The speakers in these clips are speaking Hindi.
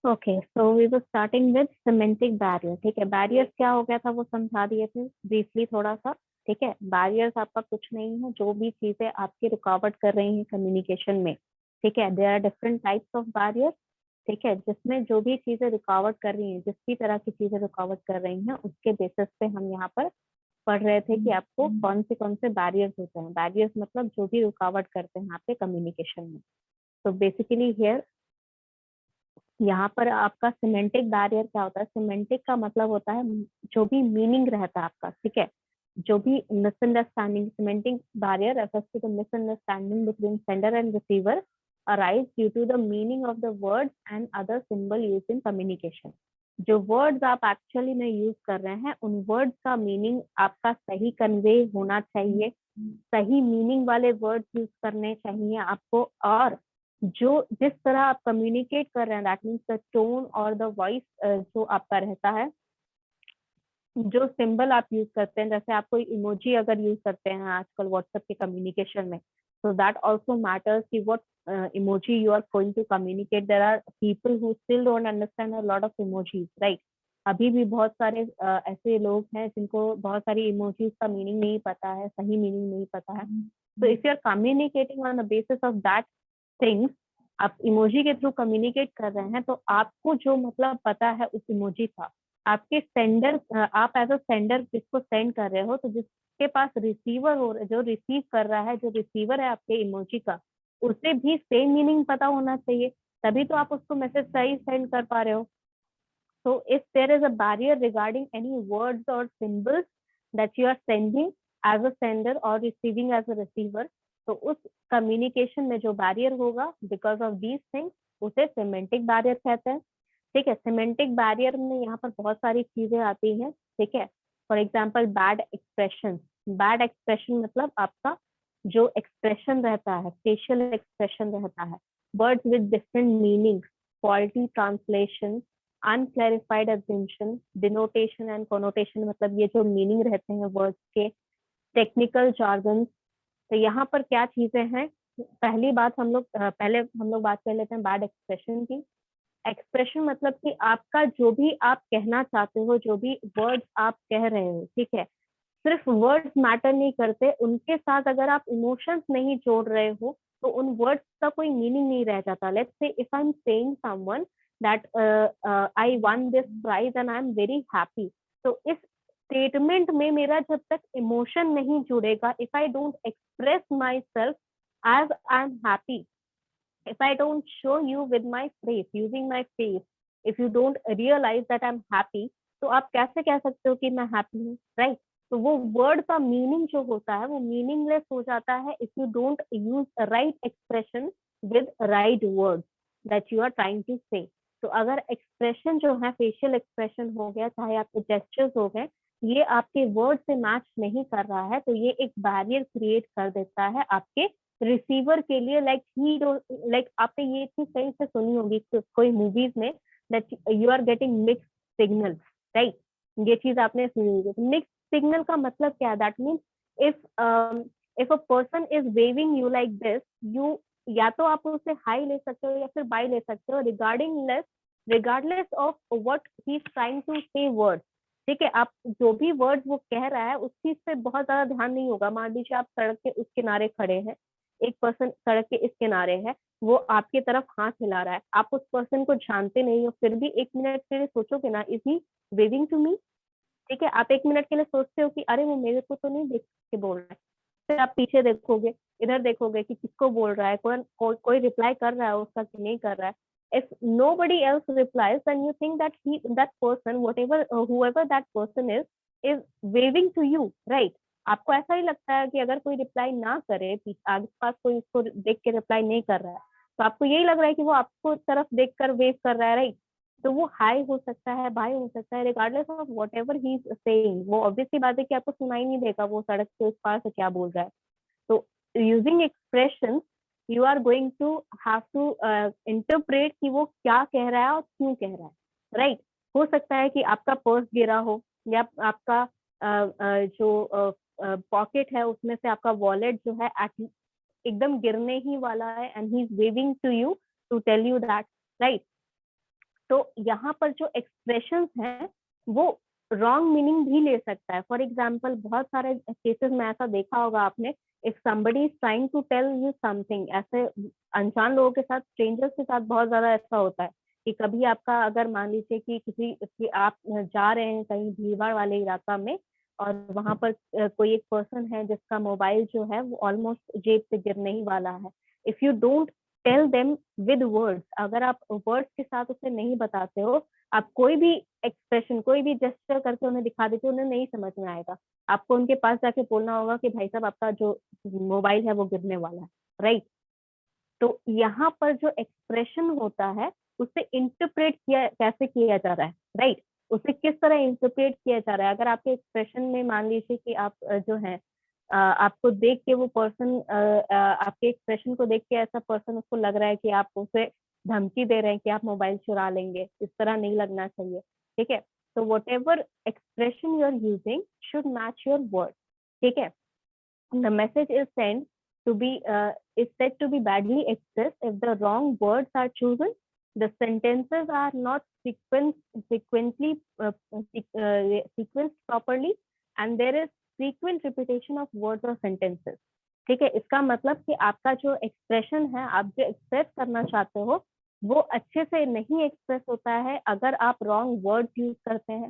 Okay, so we were starting with semantic barrier. ठीक है, बैरियर्स क्या हो गया था वो समझा दिए थे ब्रीफली थोड़ा सा। ठीक है, बैरियर्स आपका कुछ नहीं है, जो भी चीजें आपकी रुकावट कर रही हैं कम्युनिकेशन में। ठीक है, there are different types of barrier. ठीक है, जिसमें जो भी चीजें रुकावट कर रही हैं, जिस भी तरह की चीजें रुकावट कर रही हैं, उसके बेसिस पे हम यहाँ पर पढ़ रहे थे कि आपको कौन से बैरियर्स होते हैं। बैरियर्स मतलब जो भी रुकावट करते हैं आपके कम्युनिकेशन में। तो बेसिकली हियर यहाँ पर आपका सिमेंटिक बैरियर क्या होता है? सिमेंटिक का मतलब होता है जो भी मीनिंग रहता है आपका। ठीक है, जो भी misunderstanding, semantic barrier refers to the misunderstanding between sender and receiver arise due to the meaning of the words and other symbol use in communication. जो वर्ड्स आप एक्चुअली में यूज कर रहे हैं, उन वर्ड्स का मीनिंग आपका सही कन्वे होना चाहिए। सही मीनिंग वाले वर्ड्स यूज करने चाहिए आपको। और जो जिस तरह आप कम्युनिकेट कर रहे हैं, दैट मीन्स द टोन और द वॉइस जो आपका रहता है, जो सिंबल आप यूज करते हैं, जैसे आप कोई इमोजी अगर यूज करते हैं आजकल व्हाट्सएप के कम्युनिकेशन में, so that also matters कि what emoji you are going to communicate. There are people who still don't understand a lot of emojis, right? अभी भी बहुत सारे ऐसे लोग हैं जिनको बहुत सारी इमोजीज का मीनिंग नहीं पता है, सही मीनिंग नहीं पता है। तो if you are communicating on the basis of that things, आप इमोजी के थ्रू कम्युनिकेट कर रहे हैं, तो आपको जो मतलब पता है उस इमोजी का, आपके सेंडर, आप एज अ सेंडर जिसको सेंड कर रहे हो, तो जिसके पास रिसीवर हो, जो रिसीव कर रहा है, जो रिसीवर है आपके इमोजी का, उसे भी सेम मीनिंग पता होना चाहिए, तभी तो आप उसको मैसेज सही सेंड कर पा रहे हो। So if there is a barrier regarding any words or symbols that you are sending as a sender or receiving as a receiver, तो उस कम्युनिकेशन में जो बैरियर होगा बिकॉज ऑफ दीज थिंग्स, उसे सिमेंटिक बैरियर कहते हैं। ठीक है, सिमेंटिक बैरियर में यहाँ पर बहुत सारी चीजें आती हैं। ठीक है, for example bad expression. Bad expression मतलब आपका जो एक्सप्रेशन रहता है, फेशियल एक्सप्रेशन रहता है, words with different meaning, faulty translation, unclarified assumption, denotation and connotation, मतलब ये जो मीनिंग रहते हैं वर्ड्स के, टेक्निकल jargons। तो यहाँ पर क्या चीजें हैं? पहली बात हम लोग पहले हम लोग बात कर लेते हैं बैड एक्सप्रेशन की। एक्सप्रेशन मतलब कि आपका जो भी आप कहना चाहते हो, जो भी वर्ड्स आप कह रहे हो, ठीक है, सिर्फ वर्ड्स मैटर नहीं करते, उनके साथ अगर आप इमोशंस नहीं जोड़ रहे हो, तो उन वर्ड्स का कोई मीनिंग नहीं रह जाता। Let's say if I am saying someone that I won this prize and I am very happy, तो इस स्टेटमेंट में मेरा जब तक इमोशन नहीं जुड़ेगा, if I don't express myself as I am happy, if I don't show you with my face, using my face, if you don't realize that I'm happy, तो आप कैसे कह सकते हो कि मैं हैप्पी हूँ, राइट? तो वो वर्ड का मीनिंग जो होता है वो मीनिंगलेस हो जाता है if you don't use right expression with right words that you are trying to say. तो अगर एक्सप्रेशन जो है, फेशियल एक्सप्रेशन हो गया, चाहे आपके जेस्चर्स हो गए, ये आपके वर्ड से मैच नहीं कर रहा है, तो ये एक बैरियर क्रिएट कर देता है आपके रिसीवर के लिए। लाइक आपने ये चीज कहीं से सुनी होगी कोई मूवीज में, that you are getting mix signal, right? ये चीज आपने सुनी होगी। मिक्स सिग्नल का मतलब क्या है? That means if a person is waving you like this, you या तो आप उससे हाई ले सकते हो या फिर बाय ले सकते हो, regardless of what he is trying to say word. ठीक है, आप जो भी वर्ड वो कह रहा है उस चीज पे बहुत ज्यादा ध्यान नहीं होगा। मान लीजिए आप सड़क के उस किनारे खड़े हैं, एक पर्सन सड़क के इस किनारे है, वो आपकी तरफ हाथ हिला रहा है, आप उस पर्सन को जानते नहीं हो, फिर भी एक मिनट के लिए सोचोगे ना, is he waving to me? ठीक है, आप एक मिनट के लिए सोचते हो कि अरे वो मेरे को तो नहीं देख के बोल रहा है। फिर आप पीछे देखोगे, इधर देखोगे कि किसको बोल रहा है, कोई रिप्लाई कर रहा है उसका कि नहीं कर रहा है। if nobody else replies, then you think that that person, whoever that person is waving to you, right? आपको ऐसा ही लगता है कि अगर कोई रिप्लाई ना करे, आस पास कोई उसको देख के रिप्लाई नहीं कर रहा है, तो आपको यही लग रहा है कि वो आपको तरफ देख कर वेव कर रहा है, राइट? तो वो हाई हो सकता है, बाय हो सकता है, regardless of what ever he is saying. वो ऑब्वियसली बात है कि आपको सुनाई नहीं देगा वो सड़क के उस पार से क्या बोल रहा है। तो using expression, you are going to have to interpret कि वो क्या कह रहा है और क्यों कह रहा है, राइट? हो सकता है कि आपका पर्स गिरा हो, या आपका जो पॉकेट है उसमें से आपका वॉलेट जो है एकदम गिरने ही वाला है, and he is waving to you to tell you that, right? तो यहाँ पर जो एक्सप्रेशंस हैं वो रॉन्ग मीनिंग भी ले सकता है। फॉर एग्जाम्पल बहुत सारे केसेस में ऐसा देखा होगा आपने, if somebody is trying to tell you something, ऐसे अनजान लोगों के साथ, स्ट्रेंजर्स के साथ बहुत ज्यादा ऐसा होता है कि कभी आपका, अगर मान लीजिए कि कि आप जा रहे हैं कहीं भीड़ वाले इलाका में और वहां पर कोई एक पर्सन है जिसका मोबाइल जो है वो ऑलमोस्ट जेब से गिरने ही वाला है। If you don't tell them with words, अगर आप वर्ड्स के साथ उसे नहीं बताते हो, आप कोई भी एक्सप्रेशन, कोई भी जेस्चर करके उन्हें दिखा देते हो, उन्हें नहीं समझ में आएगा। आपको उनके पास जाके बोलना होगा कि भाई साहब आपका जो मोबाइल है वो गिरने वाला है, राइट। तो यहाँ पर जो एक्सप्रेशन होता है उसे इंटरप्रेट किया कैसे किया जा रहा है, राइट, उसे किस तरह इंटरप्रेट किया जा रहा है। अगर आपके एक्सप्रेशन में मान लीजिए कि आप जो है आपको देख के वो पर्सन, आपके एक्सप्रेशन को देख के ऐसा पर्सन उसको लग रहा है कि आप उसे धमकी दे रहे हैं कि आप मोबाइल चुरा लेंगे, इस तरह नहीं लगना चाहिए, ठीक है। तो whatever expression you are using should match your word, ठीक है। The message is sent to be is said to be badly expressed if the wrong words are chosen. The sentences are not sequenced properly, and there is frequent repetition of words or sentences. ठीक है, इसका मतलब कि आपका जो एक्सप्रेशन है, आप जो एक्सप्रेस करना चाहते हो वो अच्छे से नहीं एक्सप्रेस होता है अगर आप रॉन्ग वर्ड्स यूज करते हैं,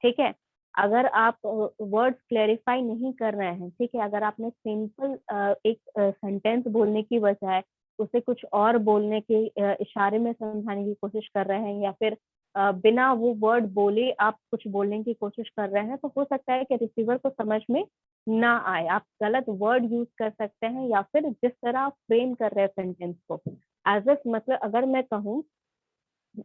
ठीक है। अगर आप वर्ड्स क्लेरिफाई नहीं कर रहे हैं, ठीक है, अगर आपने सिंपल एक सेंटेंस बोलने की बजाय उसे कुछ और बोलने के इशारे में समझाने की कोशिश कर रहे हैं, या फिर बिना वो वर्ड बोले आप कुछ बोलने की कोशिश कर रहे हैं, तो हो सकता है कि रिसीवर को समझ में ना आए। आप गलत वर्ड यूज कर सकते हैं, या फिर जिस तरह आप फ्रेम कर रहे हैं सेंटेंस को, एज इफ, मतलब अगर मैं कहूँ,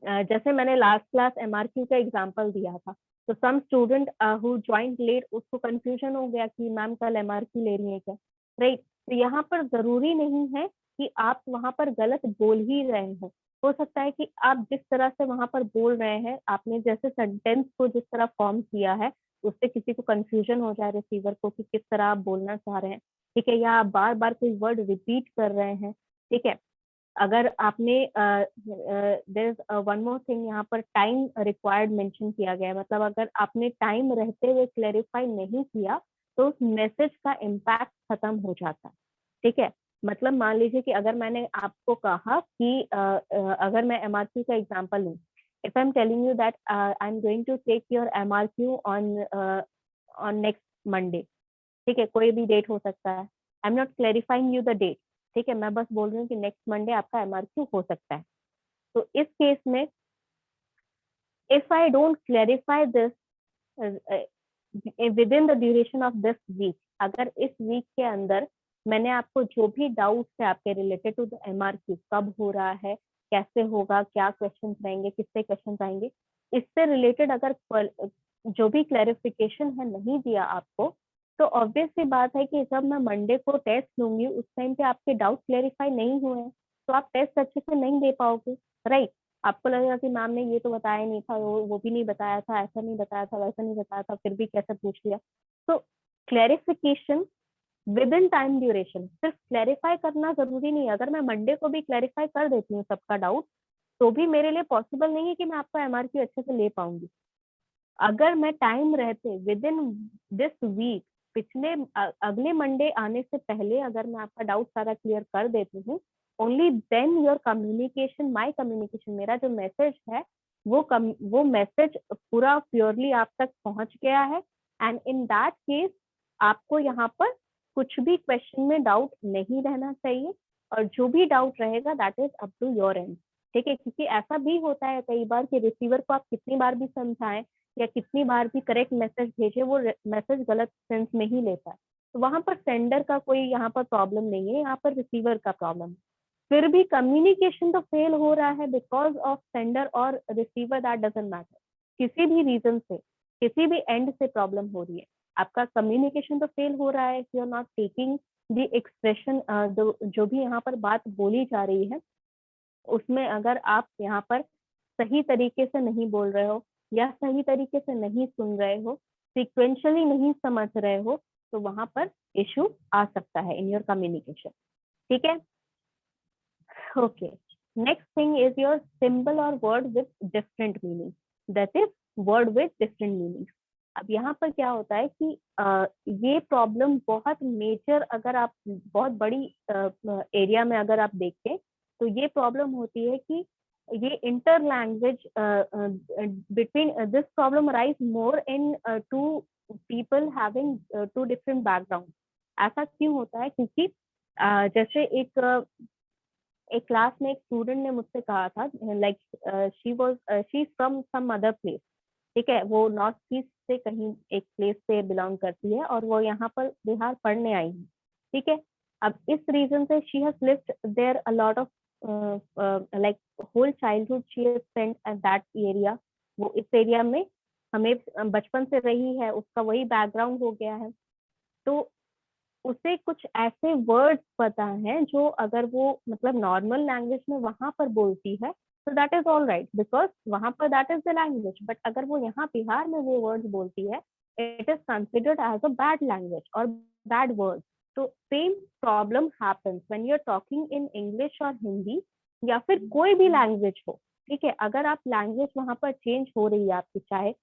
जैसे मैंने लास्ट क्लास एमआरक्यू का एग्जांपल दिया था, तो some student who joined late, उसको कंफ्यूजन हो गया कि मैम कल एमआरक्यू ले रही है क्या, राइट। तो यहाँ पर जरूरी नहीं है कि आप वहां पर गलत बोल ही रहे हो सकता है कि आप जिस तरह से वहां पर बोल रहे हैं, आपने जैसे सेंटेंस को जिस तरह फॉर्म किया है, उससे किसी को कंफ्यूजन हो जाए रिसीवर को कि किस तरह आप बोलना चाह रहे हैं, ठीक है, या आप बार बार कोई वर्ड रिपीट कर रहे हैं, ठीक है। अगर आपने there is one more thing, यहाँ पर टाइम रिक्वायर्ड मेंशन किया गया है, मतलब अगर आपने टाइम रहते हुए क्लेरिफाई नहीं किया तो उस मैसेज का इम्पैक्ट खत्म हो जाता है, ठीक है। मतलब मान लीजिए कि अगर मैंने आपको कहा कि अगर मैं एमआरक्यू का एग्जांपल लूं, if I am telling you that I am going to take your MRQ on on next Monday, ठीक है, कोई भी डेट हो सकता है, I am not clarifying you the date, ठीक है, मैं बस बोल रही हूँ कि नेक्स्ट मंडे आपका एमआरक्यू हो सकता है। तो इस केस में if I don't clarify this within the duration of this week, अगर इस वीक के अंदर मैंने आपको जो भी डाउट्स है आपके रिलेटेड टू द एमआरक्यू, कब हो रहा है, कैसे होगा, क्या क्वेश्चन रहेंगे, किससे क्वेश्चन आएंगे, इससे रिलेटेड अगर जो भी क्लैरिफिकेशन है नहीं दिया आपको, तो ऑब्वियस सी बात है कि जब मैं मंडे को टेस्ट लूंगी उस टाइम पे आपके डाउट क्लेरिफाई नहीं हुए हैं, तो आप टेस्ट अच्छे से नहीं दे पाओगे, राइट। आपको लगेगा कि मैम ने ये तो बताया नहीं था, वो भी नहीं बताया था, ऐसा नहीं बताया था, वैसा नहीं बताया था, फिर भी कैसे पूछ लिया। तो clarification with in time duration, सिर्फ क्लैरिफाई करना जरूरी नहीं है। अगर मैं मंडे को भी क्लैरिफाई कर देती हूँ सबका डाउट, तो भी मेरे लिए पॉसिबल नहीं है कि मैं आपका एमआरक्यू अच्छे से ले पाऊंगी। अगर मैं टाइम रहते विद इन दिस वीक, पिछले अगले मंडे आने से पहले अगर मैं आपका डाउट सारा क्लियर कर देती हूँ, only then your communication, my communication, मेरा जो मैसेज है वो मैसेज पूरा प्योरली आप तक पहुंच गया है, एंड इन दैट केस आपको यहाँ पर कुछ भी क्वेश्चन में डाउट नहीं रहना चाहिए, और जो भी डाउट रहेगा that is up to your end, ठीक है। क्योंकि ऐसा भी होता है कई बार कि रिसीवर को आप कितनी बार भी समझाएं या कितनी बार भी करेक्ट मैसेज भेजे, वो मैसेज गलत सेंस में ही लेता है। तो वहां पर सेंडर का कोई यहाँ पर प्रॉब्लम नहीं है, यहाँ पर रिसीवर का प्रॉब्लम है। फिर भी कम्युनिकेशन तो फेल हो रहा है बिकॉज ऑफ सेंडर और रिसीवर, दैट डजंट मैटर, किसी भी रीजन से, किसी भी एंड से प्रॉब्लम हो रही है, आपका कम्युनिकेशन तो फेल हो रहा है, you are not taking the expression, जो भी यहाँ पर बात बोली जा रही है उसमें अगर आप यहाँ पर सही तरीके से नहीं बोल रहे हो, या सही तरीके से नहीं सुन रहे हो, सिक्वेंशियली नहीं समझ रहे हो, तो वहां पर इशू आ सकता है इन योर कम्युनिकेशन, ठीक है। Okay, next thing is your symbol और word with different meaning, that is word with different meaning. अब यहाँ पर क्या होता है कि ये प्रॉब्लम बहुत मेजर, अगर आप बहुत बड़ी एरिया में अगर आप देखें तो ये प्रॉब्लम होती है कि ये inter language between this problem arise more in two people having two different background. ऐसा क्यों होता है? क्योंकि जैसे एक क्लास में एक स्टूडेंट ने मुझसे कहा था, like she from some other place, ठीक है, वो नॉर्थ ईस्ट से कहीं एक प्लेस से बिलोंग करती है और वो यहाँ पर बिहार पढ़ने आई है, ठीक है। अब इस रीजन से she has lived there a lot of like whole childhood she has spent at that area. वो इस एरिया में हमें बचपन से रही है, उसका वही बैकग्राउंड हो गया है। तो उसे कुछ ऐसे वर्ड्स पता हैं जो अगर वो मतलब नॉर्मल लैंग्वेज में वहां पर बोलती है तो that is all right, because वहां पर that is the language. But अगर वो यहाँ बिहार में वो वर्ड्स बोलती है, it is considered as a bad language और बैड वर्ड। तो same problem happens when you are talking in English और हिंदी या फिर कोई भी लैंग्वेज हो, ठीक है। अगर आप लैंग्वेज वहां पर चेंज हो रही है आपकी, चाहे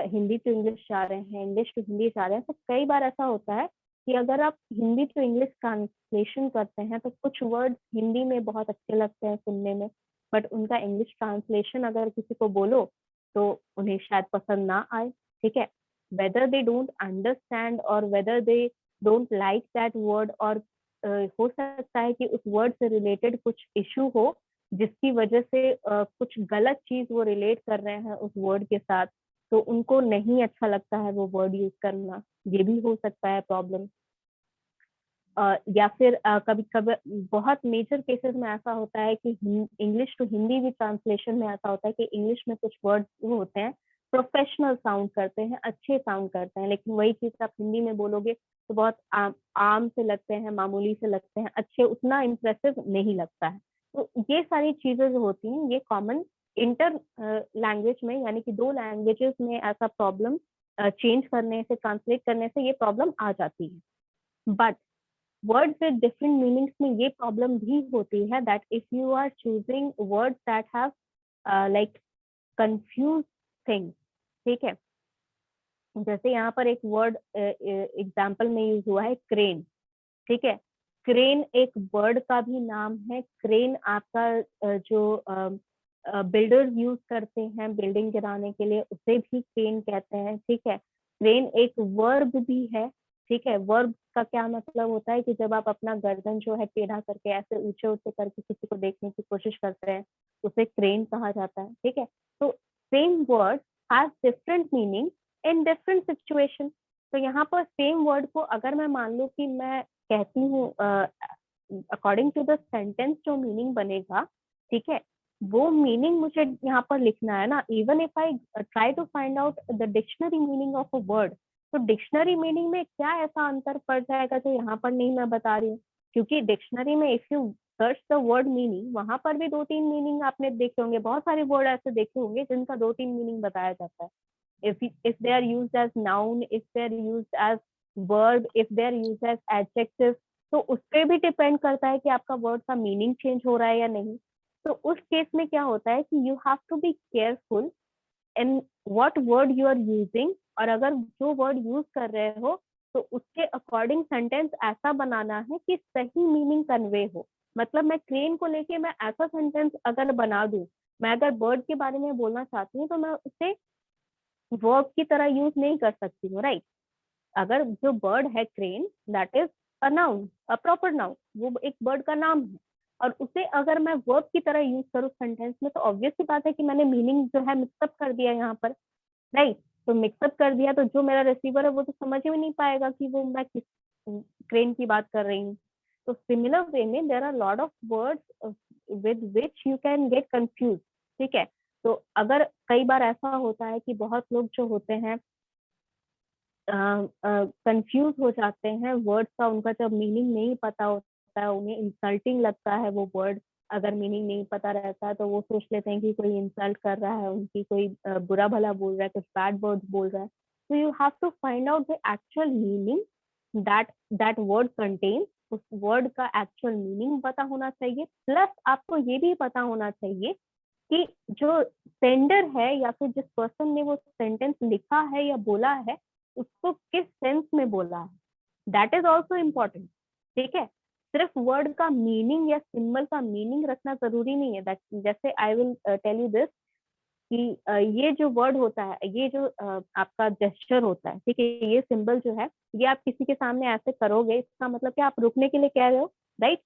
हिंदी टू इंग्लिश जा रहे हैं, इंग्लिश टू हिंदी जा रहे हैं, तो कई बार ऐसा होता है कि अगर आप हिंदी टू इंग्लिश ट्रांसलेशन करते हैं तो कुछ वर्ड हिंदी में बहुत अच्छे लगते हैं सुनने में, बट उनका इंग्लिश ट्रांसलेशन अगर किसी को बोलो तो उन्हें शायद पसंद ना आए, ठीक है। वेदर दे डोंट अंडरस्टैंड और whether they don't like that word, और हो सकता है कि उस वर्ड से रिलेटेड कुछ इशू हो जिसकी वजह से कुछ गलत चीज वो रिलेट कर रहे हैं उस वर्ड के साथ, तो उनको नहीं अच्छा लगता है वो वर्ड यूज करना। ये भी हो सकता है प्रॉब्लम। या फिर कभी कभी बहुत मेजर केसेस में ऐसा होता है कि इंग्लिश टू हिंदी भी ट्रांसलेशन में ऐसा होता है कि इंग्लिश में कुछ वर्ड्स होते हैं प्रोफेशनल साउंड करते हैं, अच्छे साउंड करते हैं, लेकिन वही चीज आप हिंदी में बोलोगे तो बहुत आम से लगते हैं, मामूली से लगते हैं, अच्छे उतना इम्प्रेसिव नहीं लगता है। तो ये सारी चीजें जो होती हैं ये कॉमन इंटर लैंग्वेज में, यानी कि दो लैंग्वेजेस में ऐसा प्रॉब्लम चेंज करने से, ट्रांसलेट करने से ये प्रॉब्लम आ जाती है। But words with different meanings में ये प्रॉब्लम भी होती है that if you are choosing words that have like confuse things, ठीक है। जैसे यहाँ पर एक वर्ड एग्जाम्पल में यूज हुआ है क्रेन, ठीक है। क्रेन एक बर्ड का भी नाम है। क्रेन आपका जो बिल्डर्स यूज करते हैं बिल्डिंग गिराने के लिए, उसे भी क्रेन कहते हैं, ठीक है। क्रेन एक वर्ब भी है, ठीक है। वर्ब का क्या मतलब होता है कि जब आप अपना गर्दन जो है टेढ़ा करके ऐसे ऊंचे ऊंचे करके किसी को देखने की कोशिश करते हैं, उसे क्रेन कहा जाता है, ठीक है। तो same word has different meaning in different situation. तो यहाँ पर सेम वर्ड को अगर मैं मान लूँ कि मैं कहती हूँ अकॉर्डिंग टू द सेंटेंस जो मीनिंग बनेगा, ठीक है, वो मीनिंग मुझे यहाँ पर लिखना है ना। Even if I try to find out the dictionary meaning of a word, तो डिक्शनरी मीनिंग में क्या ऐसा अंतर पड़ जाएगा जो यहाँ पर नहीं मैं बता रही हूँ। क्योंकि डिक्शनरी में if you search the word meaning, वहां पर भी दो तीन मीनिंग आपने देखे होंगे, बहुत सारे वर्ड ऐसे देखे होंगे जिनका दो तीन मीनिंग बताया जाता है। if they are used as noun, if they are used as verb, if they are used as adjective, तो उस पर भी डिपेंड करता है कि आपका वर्ड का मीनिंग चेंज हो रहा है या नहीं। तो उस केस में क्या होता है कि you have to be careful in what word you are using, और अगर जो वर्ड यूज कर रहे हो तो उसके अकॉर्डिंग सेंटेंस ऐसा बनाना है कि सही मीनिंग कन्वे हो। मतलब मैं क्रेन को लेके मैं ऐसा सेंटेंस अगर बना दूं, मैं अगर बर्ड के बारे में बोलना चाहती हूँ तो मैं उसे वर्ब की तरह यूज नहीं कर सकती हूँ, राइट। अगर जो बर्ड है crane, that is a noun, a proper noun, वो एक बर्ड का नाम है, और उसे अगर मैं वर्ब की तरह यूज करूँ सेंटेंस में तो ऑब्वियस सी बात है कि मैंने मीनिंग जो है मिक्सअप कर दिया यहाँ पर, राइट। तो मिक्सअप कर दिया तो जो मेरा रिसीवर है वो तो समझ ही नहीं पाएगा कि वो मैं किस क्रेन की बात कर रही हूँ। तो सिमिलर वे में there are lot of words with which you can get confuse, ठीक है। तो अगर कई बार ऐसा होता है कि बहुत लोग जो होते हैं कंफ्यूज हो जाते हैं वर्ड्स का, उनका जब मीनिंग नहीं पता होता है, उन्हें इंसल्टिंग लगता है वो वर्ड, अगर मीनिंग नहीं पता रहता है तो वो सोच लेते हैं कि कोई इंसल्ट कर रहा है उनकी, कोई बुरा भला बोल रहा है, कुछ बैड वर्ड्स बोल रहा है। तो you have to find out the actual meaning that that word contains, उस वर्ड का एक्चुअल मीनिंग पता होना चाहिए, प्लस आपको ये भी पता होना चाहिए कि जो सेंडर है या फिर जिस पर्सन ने वो सेंटेंस लिखा है या बोला है उसको किस सेंस में बोला है, दैट इज ऑल्सो इम्पोर्टेंट। ठीक है, सिर्फ वर्ड का मीनिंग या सिंबल का मीनिंग रखना जरूरी नहीं है। जैसे I will tell you this कि ये जो वर्ड होता है, ये जो आपका जेस्चर होता है, ठीक है, ये सिंबल जो है ये आप किसी के सामने ऐसे करोगे, इसका मतलब क्या आप रुकने के लिए कह रहे हो, राइट?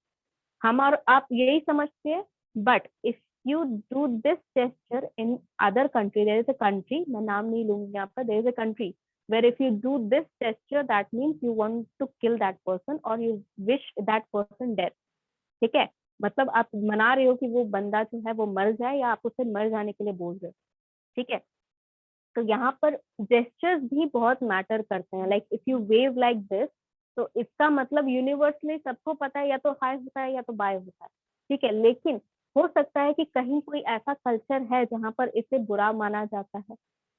हम और आप यही समझते हैं, but if you do this gesture in other country, there is a country, मैं नाम नहीं लूंगी आपका, there is a country where if you do this gesture that means you want to kill that person or you wish that person death। ठीक है, मतलब आप मना रहे हो कि वो बंदा जो है वो मर जाए या आप उसे मर जाने के लिए बोल रहे हो। ठीक है, तो यहाँ पर जेस्चर्स भी बहुत मैटर करते हैं। Like if you wave like this, तो इसका मतलब यूनिवर्सली सबको पता है या तो हाई होता है या तो बाय होता है। ठीक है, लेकिन हो सकता है कि कहीं कोई ऐसा कल्चर है जहाँ पर इसे बुरा माना जाता है,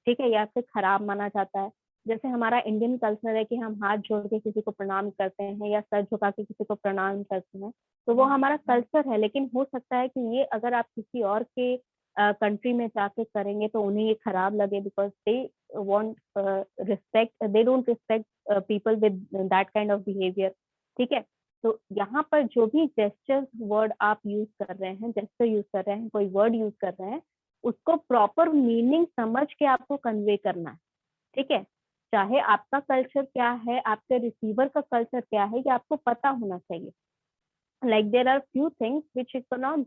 ठीक है, या फिर खराब माना जाता है। जैसे हमारा इंडियन कल्चर है कि हम हाथ जोड़ के किसी को प्रणाम करते हैं या सर झुका के किसी को प्रणाम करते हैं, तो वो हमारा कल्चर है। लेकिन हो सकता है कि ये अगर आप किसी और के कंट्री में जाके करेंगे तो उन्हें ये खराब लगे, because they want respect, they don't respect people with that kind of behaviour. ठीक है, तो यहाँ पर जो भी जेस्चर वर्ड आप यूज कर रहे हैं, जेस्चर यूज कर रहे हैं, कोई वर्ड यूज कर रहे हैं, उसको प्रॉपर मीनिंग समझ के आपको कन्वे करना है। ठीक है, चाहे आपका कल्चर क्या है, आपके रिसीवर का कल्चर क्या है, ये आपको पता होना चाहिए। Like there are few things which you can not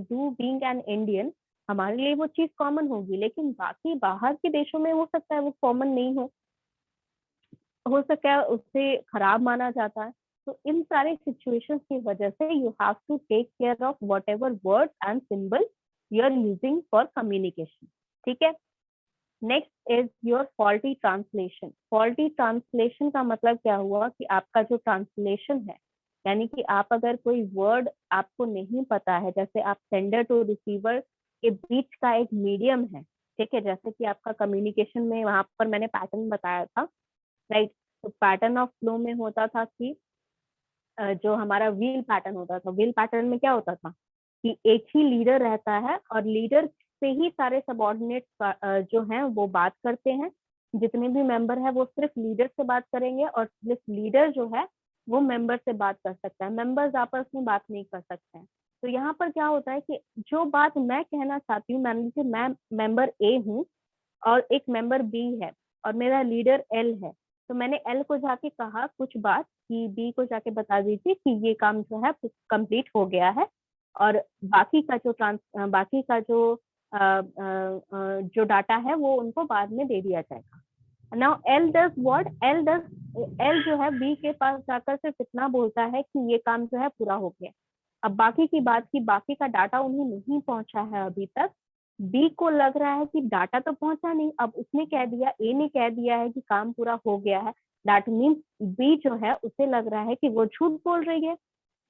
do being an Indian. हमारे लिए वो चीज कॉमन होगी, लेकिन बाकी बाहर के देशों में हो सकता है वो कॉमन नहीं हो सकता है उसे खराब माना जाता है। तो इन सारे सिचुएशंस की वजह से you have to take care of whatever word and symbol you are using for communication. ठीक है, next is your faulty translation. Faulty translation का मतलब क्या हुआ कि आपका जो ट्रांसलेशन है, यानी कि आप अगर कोई वर्ड आपको नहीं पता है, जैसे आप सेंडर टू रिसीवर के बीच का एक मीडियम है, ठीक है, जैसे कि आपका कम्युनिकेशन में वहां पर मैंने पैटर्न बताया था, राइट? तो पैटर्न ऑफ फ्लो में होता था कि जो हमारा व्हील पैटर्न होता था, व्हील पैटर्न में क्या होता था कि एक ही लीडर रहता है और लीडर से ही सारे सबॉर्डिनेट जो हैं वो बात करते हैं। जितने भी मेंबर है वो सिर्फ लीडर से बात करेंगे और सिर्फ लीडर जो है वो मेंबर से बात कर सकता है, मेंबर्स आपस में बात नहीं कर सकते हैं। तो यहाँ पर क्या होता है कि जो बात मैं कहना चाहती हूँ, मान लीजिए मैं मेंबर ए हूँ और एक मेंबर बी है और मेरा लीडर एल है, तो मैंने एल को जाके कहा कुछ बात कि बी को जाके बता दीजिए कि ये काम जो है कंप्लीट हो गया है और बाकी का जो डाटा है वो उनको बाद में दे दिया जाएगा। Now L does what, L जो है बी के पास जाकर सिर्फ इतना बोलता है कि ये काम जो है पूरा हो गया। अब बाकी की बात की बाकी का डाटा उन्हें नहीं पहुंचा है अभी तक। बी को लग रहा है कि डाटा तो पहुंचा नहीं, अब उसने कह दिया, ए ने कह दिया है कि काम पूरा हो गया है, दैट मीन्स बी जो है उसे लग रहा है कि वो झूठ बोल रही है,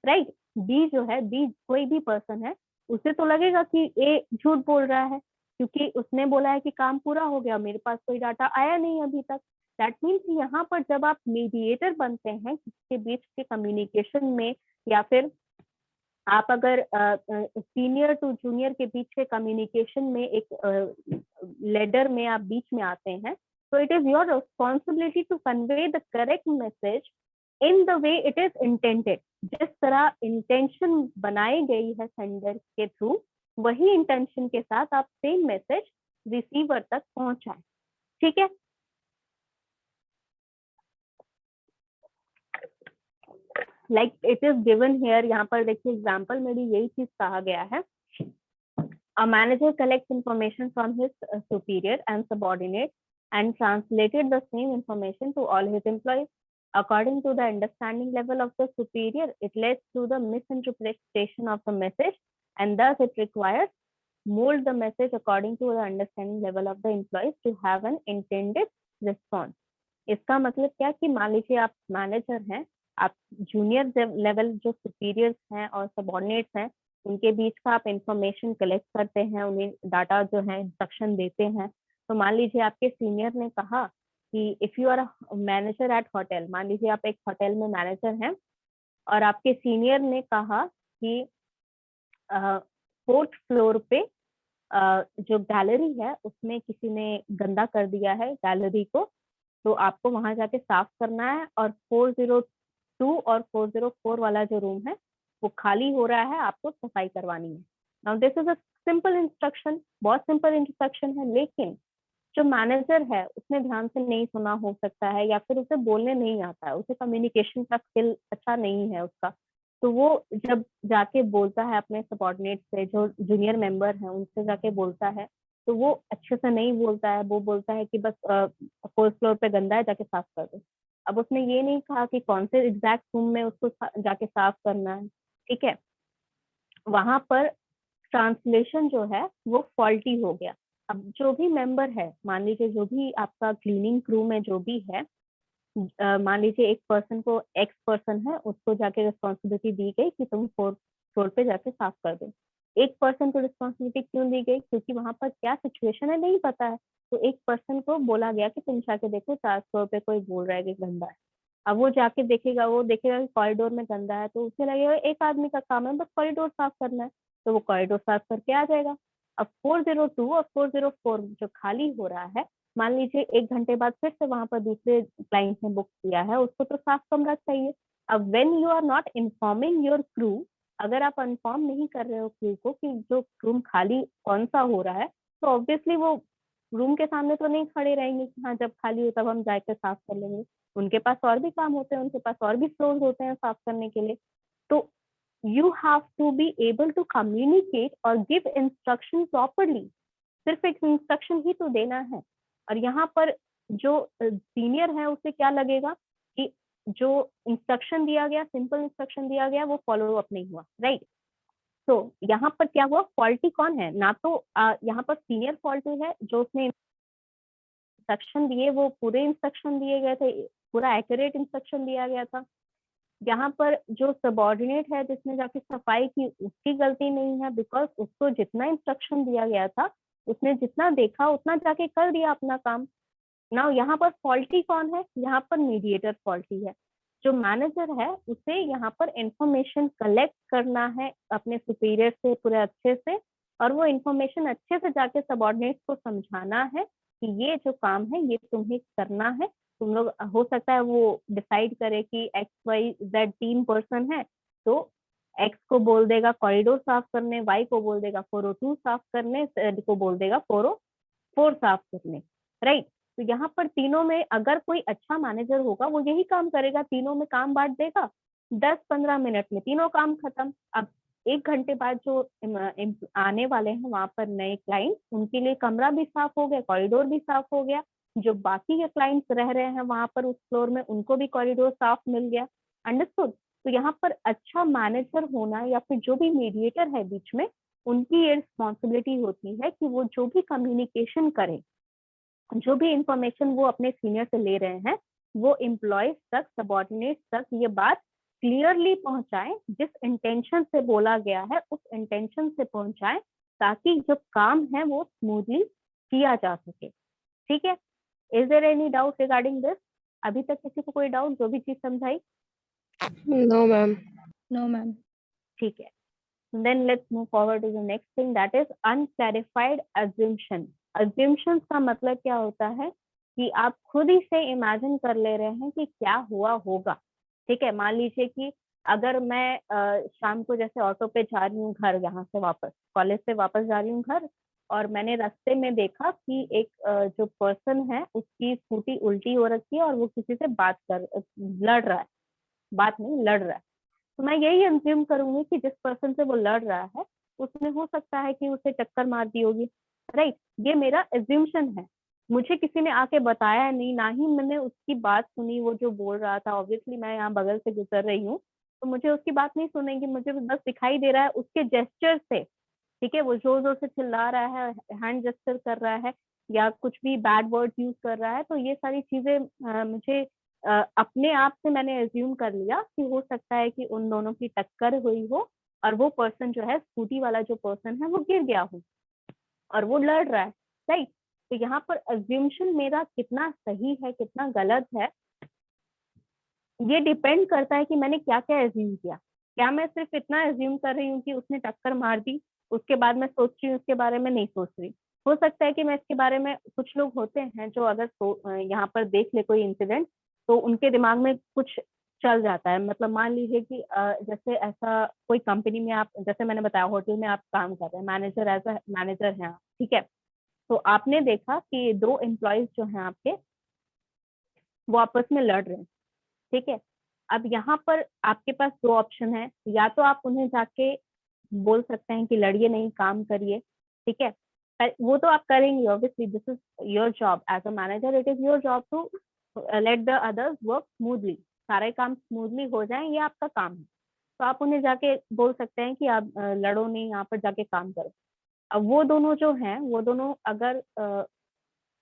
राइट? बी जो है, बी कोई भी पर्सन है, उसे तो लगेगा कि ए झूठ बोल रहा है क्योंकि उसने बोला है कि काम पूरा हो गया, मेरे पास कोई डाटा आया नहीं अभी तक। दैट मीन्स यहाँ पर जब आप मीडिएटर बनते हैं किसके बीच के कम्युनिकेशन में, या फिर आप अगर सीनियर टू जूनियर के बीच के कम्युनिकेशन में एक लेडर में आप बीच में आते हैं, तो it is your responsibility to convey the correct message in the way it is intended. जिस तरह इंटेंशन बनाई गई है सेंडर के थ्रू, वही इंटेंशन के साथ आप सेम मैसेज रिसीवर तक पहुंचाएं। ठीक है, like it is given here, यहाँ पर देखिए एग्जाम्पल में भी यही चीज कहा गया है। A manager collects information from his superior and subordinate and translated the same information to all his employees. According to the understanding level of the superior, it leads to the misinterpretation of the message, and thus it requires mold the message according to the understanding level of the employees to have an intended response. इसका मतलब क्या कि मान लीजिए आप मैनेजर हैं, आप जूनियर लेवल जो सुपीरियर्स हैं और सबॉर्डिनेट्स हैं उनके बीच का आप इंफॉर्मेशन कलेक्ट करते हैं, उन्हें डाटा जो है इंस्ट्रक्शन देते हैं। तो मान लीजिए आपके सीनियर ने कहा कि if you are manager at hotel, मान लीजिए आप एक होटल में मैनेजर हैं और आपके सीनियर ने कहा कि 4th फ्लोर पे जो गैलरी है उसमें किसी ने गंदा कर दिया है गैलरी को, तो आपको वहां जाके साफ करना है, और 402 और 404 वाला जो रूम है वो खाली हो रहा है, आपको सफाई करवानी है। Now this is a simple instruction, बहुत सिंपल इंस्ट्रक्शन है, लेकिन जो मैनेजर है उसने ध्यान से नहीं सुना हो सकता है, या फिर उसे बोलने नहीं आता है, उसे कम्युनिकेशन का स्किल अच्छा नहीं है उसका, तो वो जब जाके बोलता है अपने सबॉर्डिनेट से, जो जूनियर मेंबर है उनसे जाके बोलता है, तो वो अच्छे से नहीं बोलता है, वो बोलता है कि बस 4th फ्लोर पे गंदा है, जाके साफ कर दो। अब उसने ये नहीं कहा कि कौन से एग्जैक्ट रूम में उसको जाके साफ करना है, ठीक है। वहां पर ट्रांसलेशन जो है वो फॉल्टी हो गया। अब जो भी मेंबर है, मान लीजिए जो भी आपका क्लीनिंग क्रू में जो भी है, मान लीजिए एक पर्सन को, एक्स पर्सन है, उसको जाके रिस्पॉन्सिबिलिटी दी गई कि तुम 4th फ्लोर पे जाके साफ कर दो। एक पर्सन को रिस्पॉन्सिबिलिटी क्यों दी गई? क्योंकि वहां पर क्या सिचुएशन है नहीं पता है, तो एक पर्सन को बोला गया कि तुम जाके देखो 4th फ्लोर पे कोई बोल रहा है कि गंदा है। अब वो जाके देखेगा, वो देखेगा कि कॉरिडोर में गंदा है, तो उसे लगेगा एक आदमी का काम है बस कॉरिडोर साफ करना है, तो वो कॉरिडोर साफ करके आ जाएगा। अब 402 और 404 जो खाली हो रहा है, मान लीजिए 1 घंटे बाद फिर से वहां पर दूसरे क्लाइंट ने बुक किया है, उसको तो साफ कमरा चाहिए। अब when you are not informing your crew, अगर आप इन्फॉर्म नहीं कर रहे हो क्रू को कि जो रूम खाली कौन सा हो रहा है, तो ऑब्वियसली वो रूम के सामने तो नहीं खड़े रहेंगे कि हाँ जब खाली हो तब हम जाकर साफ कर लेंगे। उनके पास और भी काम होते हैं, उनके पास और भी फ्लोर होते हैं साफ करने के लिए। तो you have to be able to communicate और गिव इंस्ट्रक्शन प्रॉपरली। सिर्फ एक इंस्ट्रक्शन ही तो देना है। और यहाँ पर जो सीनियर है उसे क्या लगेगा कि जो इंस्ट्रक्शन दिया गया, सिंपल इंस्ट्रक्शन दिया गया, वो फॉलो अप नहीं हुआ, राइट। तो यहाँ पर क्या हुआ, फॉल्टी कौन है? ना तो यहाँ पर सीनियर फॉल्टी है, जो उसने इंस्ट्रक्शन दिए वो पूरे इंस्ट्रक्शन दिए गए थे, पूरा एक्यूरेट इंस्ट्रक्शन दिया गया था। यहाँ पर जो सबॉर्डिनेट है जिसने जाके सफाई की, उसकी गलती नहीं है, बिकॉज उसको जितना इंस्ट्रक्शन दिया गया था, उसने जितना देखा उतना जाके कर दिया अपना काम। ना यहाँ पर फॉल्टी कौन है? यहाँ पर मीडिएटर फॉल्टी है। जो मैनेजर है उसे यहाँ पर इंफॉर्मेशन कलेक्ट करना है अपने सुपीरियर से पूरे अच्छे से, और वो इंफॉर्मेशन अच्छे से जाके सबॉर्डिनेट को समझाना है कि ये जो काम है ये तुम्हें करना है। तुम लोग, हो सकता है वो डिसाइड करे कि XYZ 3 पर्सन है, तो एक्स को बोल देगा कॉरिडोर साफ करने, वाई को बोल देगा 402 साफ करने, जेड को बोल देगा 404 साफ करने, राइट। तो यहाँ पर तीनों में अगर कोई अच्छा मैनेजर होगा वो यही काम करेगा, तीनों में काम बांट देगा, 10-15 मिनट में तीनों काम खत्म। अब 1 घंटे बाद जो आने वाले हैं वहां पर नए क्लाइंट, उनके लिए कमरा भी साफ हो गया, कॉरिडोर भी साफ हो गया, जो बाकी के क्लाइंट्स रह रहे हैं वहां पर उस फ्लोर में, उनको भी कॉरिडोर साफ मिल गया। अंडरस्टूड? तो यहाँ पर अच्छा मैनेजर होना या फिर जो भी मीडिएटर है बीच में, उनकी ये रिस्पॉन्सिबिलिटी होती है कि वो जो भी कम्युनिकेशन करें, जो भी इंफॉर्मेशन वो अपने सीनियर से ले रहे हैं, वो एम्प्लॉयज तक, सबॉर्डिनेट तक ये बात क्लियरली पहुंचाएं, जिस इंटेंशन से बोला गया है उस इंटेंशन से पहुंचाएं, ताकि जो काम है वो स्मूथली किया जा सके। ठीक है? Is there any doubt regarding this? अभी तक किसी को कोई डाउट? जो भी चीज समझाई? No ma'am. No, ma'am. ठीक है, then let's move forward to the next thing, that is unclarified assumption. Assumptions का मतलब क्या होता है कि आप खुद ही से इमेजिन कर ले रहे हैं कि क्या हुआ होगा। ठीक है, मान लीजिए कि अगर मैं शाम को जैसे ऑटो पे जा रही हूँ घर, यहाँ से वापस कॉलेज से वापस जा रही हूँ घर, और मैंने रास्ते में देखा कि एक जो पर्सन है उसकी स्कूटी उल्टी हो रखी है और वो किसी से लड़ रहा है, बात नहीं लड़ रहा है। तो मैं यही अंज्यूम करूंगी कि जिस पर्सन से वो लड़ रहा है उसने, हो सकता है कि उसे टक्कर मार दी होगी, राइट। ये मेरा एज्यूमशन है, मुझे किसी ने आके बताया नहीं, ना ही मैंने उसकी बात सुनी, वो जो बोल रहा था। ऑब्वियसली मैं यहाँ बगल से गुजर रही हूँ तो मुझे उसकी बात नहीं सुनेगी, मुझे बस दिखाई दे रहा है उसके जेस्चर से। ठीक है, वो जोर जोर से चिल्ला रहा है, हैंड जेस्चर कर रहा है, या कुछ भी बैड वर्ड यूज कर रहा है, तो ये सारी चीजें मुझे अपने आप से मैंने एज्यूम कर लिया कि हो सकता है कि उन दोनों की टक्कर हुई हो, और वो पर्सन जो है, स्कूटी वाला जो पर्सन है, वो गिर गया हो और वो लड़ रहा है, राइट। तो यहाँ पर एज्यूमशन मेरा कितना सही है कितना गलत है, ये डिपेंड करता है कि मैंने क्या क्या एज्यूम किया। क्या मैं सिर्फ इतना एज्यूम कर रही हूँ कि उसने टक्कर मार दी, उसके बाद मैं सोच रही हूँ उसके बारे में, नहीं सोच रही। हो सकता है कि मैं इसके बारे में, कुछ लोग होते हैं जो अगर यहाँ पर देख ले कोई इंसिडेंट, तो उनके दिमाग में कुछ चल जाता है। मतलब मान लीजिए कि जैसे ऐसा कोई कंपनी में आप, जैसे मैंने बताया होटल में आप काम कर रहे हैं, मैनेजर, एज अ मैनेजर हैं आप, ठीक है। तो आपने देखा कि 2 एम्प्लॉयज जो हैं आपके, वो आपस में लड़ रहे हैं, ठीक है। अब यहाँ पर आपके पास 2 ऑप्शन है, या तो आप उन्हें जाके बोल सकते हैं कि लड़िए नहीं, काम करिए, ठीक है। वो तो आप करेंगे, obviously this is your job as a manager, it is your job to let the others work smoothly, सारे काम स्मूथली हो जाएं, ये आपका काम है। तो आप उन्हें जाके बोल सकते हैं कि आप लड़ो नहीं, यहाँ पर जाके काम करो। अब वो दोनों जो हैं, वो दोनों अगर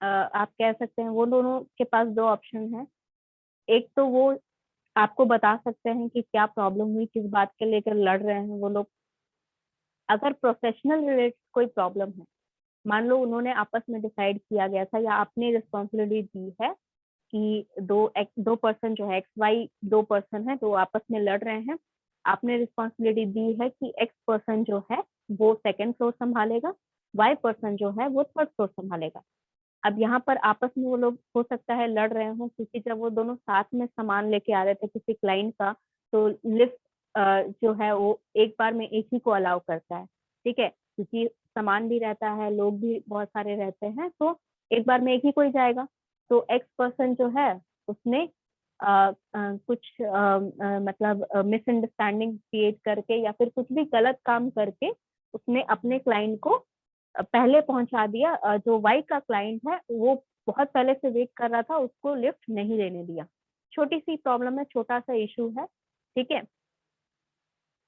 आप कह सकते हैं, वो दोनों के पास 2 ऑप्शन है। एक तो वो आपको बता सकते हैं कि क्या प्रॉब्लम हुई, किस बात के लेकर लड़ रहे हैं वो लोग। अगर प्रोफेशनल रिलेटेड कोई प्रॉब्लम है, मान लो उन्होंने आपस में डिसाइड किया गया था, या आपने रिस्पॉन्सिबिलिटी दी है कि दो पर्सन जो है, एक्स वाई 2 पर्सन है, तो आपस में लड़ रहे हैं। आपने रिस्पॉन्सिबिलिटी दी है कि एक्स पर्सन जो है वो सेकंड फ्लोर संभालेगा, वाई पर्सन जो है वो थर्ड फ्लोर संभालेगा। अब यहाँ पर आपस में वो लोग हो सकता है लड़ रहे हों, क्योंकि जब वो दोनों साथ में सामान लेके आ रहे थे किसी क्लाइंट का, तो लिफ्ट जो है वो एक बार में एक ही को अलाउ करता है, ठीक है। क्योंकि सामान भी रहता है, लोग भी बहुत सारे रहते हैं, तो एक बार में एक ही कोई जाएगा। तो एक्स पर्सन जो है उसने कुछ मतलब मिसअंडरस्टैंडिंग क्रिएट करके, या फिर कुछ भी गलत काम करके, उसने अपने क्लाइंट को पहले पहुंचा दिया। जो वाई का क्लाइंट है वो बहुत पहले से वेट कर रहा था, उसको लिफ्ट नहीं लेने दिया। छोटी सी प्रॉब्लम है, छोटा सा इशू है, ठीक है।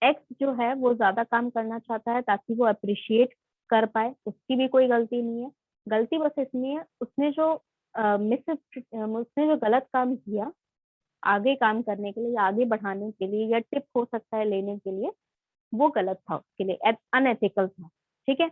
एक्स जो है वो ज्यादा काम करना चाहता है ताकि वो अप्रिशिएट कर पाए, उसकी भी कोई गलती नहीं है। गलती बस इतनी है, उसने जो गलत काम किया आगे काम करने के लिए, या आगे बढ़ाने के लिए, या टिप हो सकता है लेने के लिए, वो गलत था, उसके लिए अनएथिकल था, ठीक है।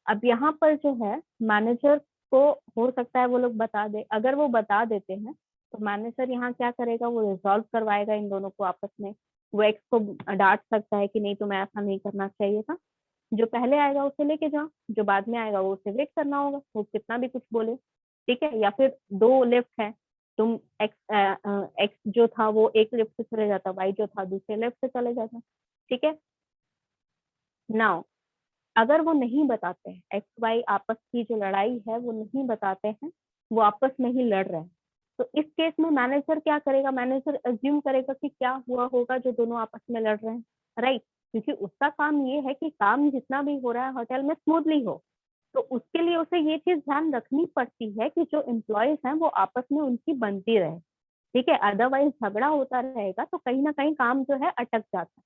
अब यहाँ पर जो है मैनेजर को हो सकता है वो लोग बता दे, अगर वो बता देते हैं तो मैनेजर यहाँ क्या करेगा, वो रिजॉल्व करवाएगा इन दोनों को आपस में। वो एक्स को डांट सकता है कि नहीं, तुम्हें ऐसा नहीं करना चाहिए था, जो पहले आएगा उसे लेके जाओ, जो बाद में आएगा वो उसे वेट करना होगा, वो कितना भी कुछ बोले, ठीक है। या फिर 2 लेफ्ट है, तुम एक्स जो था वो एक लेफ्ट से चले जाता, वाई जो था दूसरे लेफ्ट से चले जाता, ठीक है। नाउ अगर वो नहीं बताते हैं, एक्स वाई आपस की जो लड़ाई है वो नहीं बताते हैं, वो आपस में ही लड़ रहे हैं, तो इस केस में मैनेजर क्या करेगा, मैनेजर अज्यूम करेगा कि क्या हुआ होगा जो दोनों आपस में लड़ रहे हैं, राइट। क्योंकि उसका काम ये है कि काम जितना भी हो रहा है होटल में स्मूथली हो, तो उसके लिए उसे ये चीज ध्यान रखनी पड़ती है कि जो एम्प्लॉयज हैं वो आपस में उनकी बनती रहे, ठीक है। अदरवाइज झगड़ा होता रहेगा तो कहीं ना कहीं काम जो है अटक जाता है,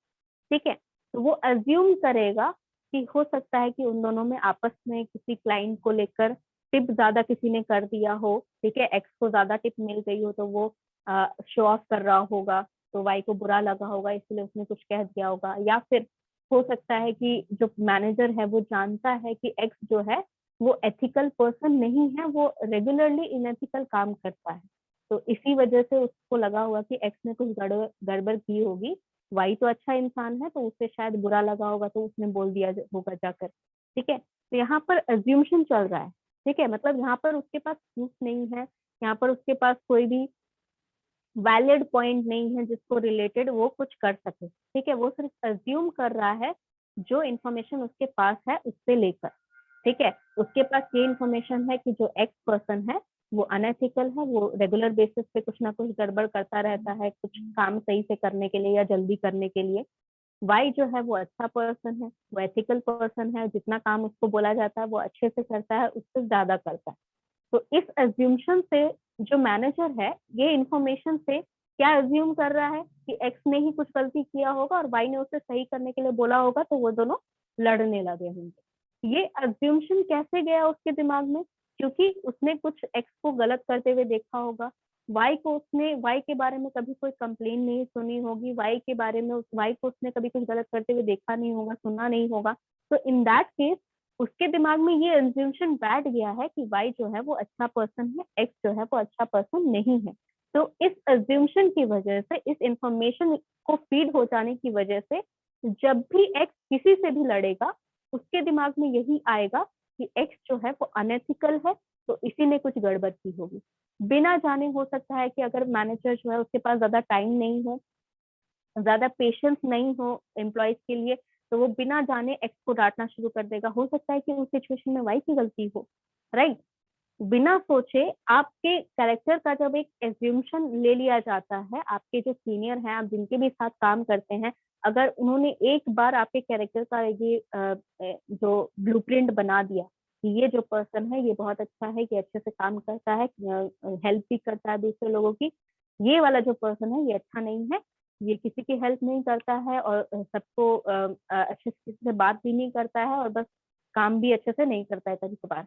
ठीक है। तो वो अज्यूम करेगा कि हो सकता है कि उन दोनों में आपस में किसी क्लाइंट को लेकर टिप ज्यादा किसी ने कर दिया हो, ठीक है। एक्स को ज्यादा टिप मिल गई हो तो वो शो ऑफ कर रहा होगा, तो वाई को बुरा लगा होगा, इसलिए उसने कुछ कह दिया होगा। या फिर हो सकता है कि जो मैनेजर है वो जानता है कि एक्स जो है वो एथिकल पर्सन नहीं है, वो रेगुलरली इनएथिकल काम करता है, तो इसी वजह से उसको लगा हुआ कि एक्स ने कुछ गड़बड़ की होगी, वाई तो अच्छा इंसान है, तो उससे शायद बुरा लगा होगा, तो उसने बोल दिया होगा जाकर, ठीक है। तो यहाँ पर अज्यूमशन चल रहा है, ठीक है। मतलब यहाँ पर उसके पास प्रूफ नहीं है, यहाँ पर उसके पास कोई भी वैलिड पॉइंट नहीं है जिसको रिलेटेड वो कुछ कर सके, ठीक है। वो सिर्फ अज्यूम कर रहा है जो इन्फॉर्मेशन उसके पास है उससे लेकर, ठीक है। उसके पास ये इन्फॉर्मेशन है कि जो एक्स पर्सन है वो अनएथिकल है, वो रेगुलर बेसिस पे कुछ ना कुछ गड़बड़ करता रहता है, कुछ काम सही से करने के लिए या जल्दी करने के लिए। वाई जो है वो अच्छा पर्सन है, वो एथिकल पर्सन है, जितना काम उसको बोला जाता है वो अच्छे से करता है, उससे ज्यादा करता है। तो इस अज्यूमशन से जो मैनेजर है, ये इंफॉर्मेशन से क्या अज्यूम कर रहा है कि एक्स ने ही कुछ गलती किया होगा और वाई ने उसे सही करने के लिए बोला होगा, तो वो दोनों लड़ने लगे होंगे। ये अज्यूमशन कैसे गया उसके दिमाग में, क्योंकि उसने कुछ एक्स को गलत करते हुए देखा होगा, वाई के बारे में कभी कोई कंप्लेन नहीं सुनी होगी, वाई के बारे में वाई को उसने कभी कुछ गलत करते हुए देखा नहीं होगा, सुना नहीं होगा। तो इन दैट केस उसके दिमाग में ये एज्यूमशन बैठ गया है कि वाई जो है वो अच्छा पर्सन है, एक्स जो है वो अच्छा पर्सन नहीं है। तो इस अज्यूमशन की वजह से, इस इंफॉर्मेशन को फीड हो जाने की वजह से, जब भी एक्स किसी से भी लड़ेगा उसके दिमाग में यही आएगा कि एक्स जो है वो अनएथिकल है, तो इसी ने कुछ गड़बड़ की होगी। बिना जाने, हो सकता है कि अगर मैनेजर जो है उसके पास ज्यादा टाइम नहीं हो, ज्यादा पेशेंस नहीं हो एम्प्लॉयज के लिए, तो वो बिना जाने एक्स को डांटना शुरू कर देगा। हो सकता है कि उस सिचुएशन में वाई की गलती हो, राइट। बिना सोचे आपके कैरेक्टर का जब एक एज्यूमशन ले लिया जाता है, आपके जो सीनियर हैं, आप जिनके भी साथ काम करते हैं, अगर उन्होंने एक बार आपके कैरेक्टर का ये जो ब्लूप्रिंट बना दिया कि ये जो पर्सन है ये बहुत अच्छा है, ये अच्छे से काम करता है, हेल्प भी करता है दूसरे लोगों की, ये वाला जो पर्सन है ये अच्छा नहीं है, ये किसी की हेल्प नहीं करता है और सबको अच्छे से बात भी नहीं करता है और बस काम भी अच्छे से नहीं करता है कभी कभार।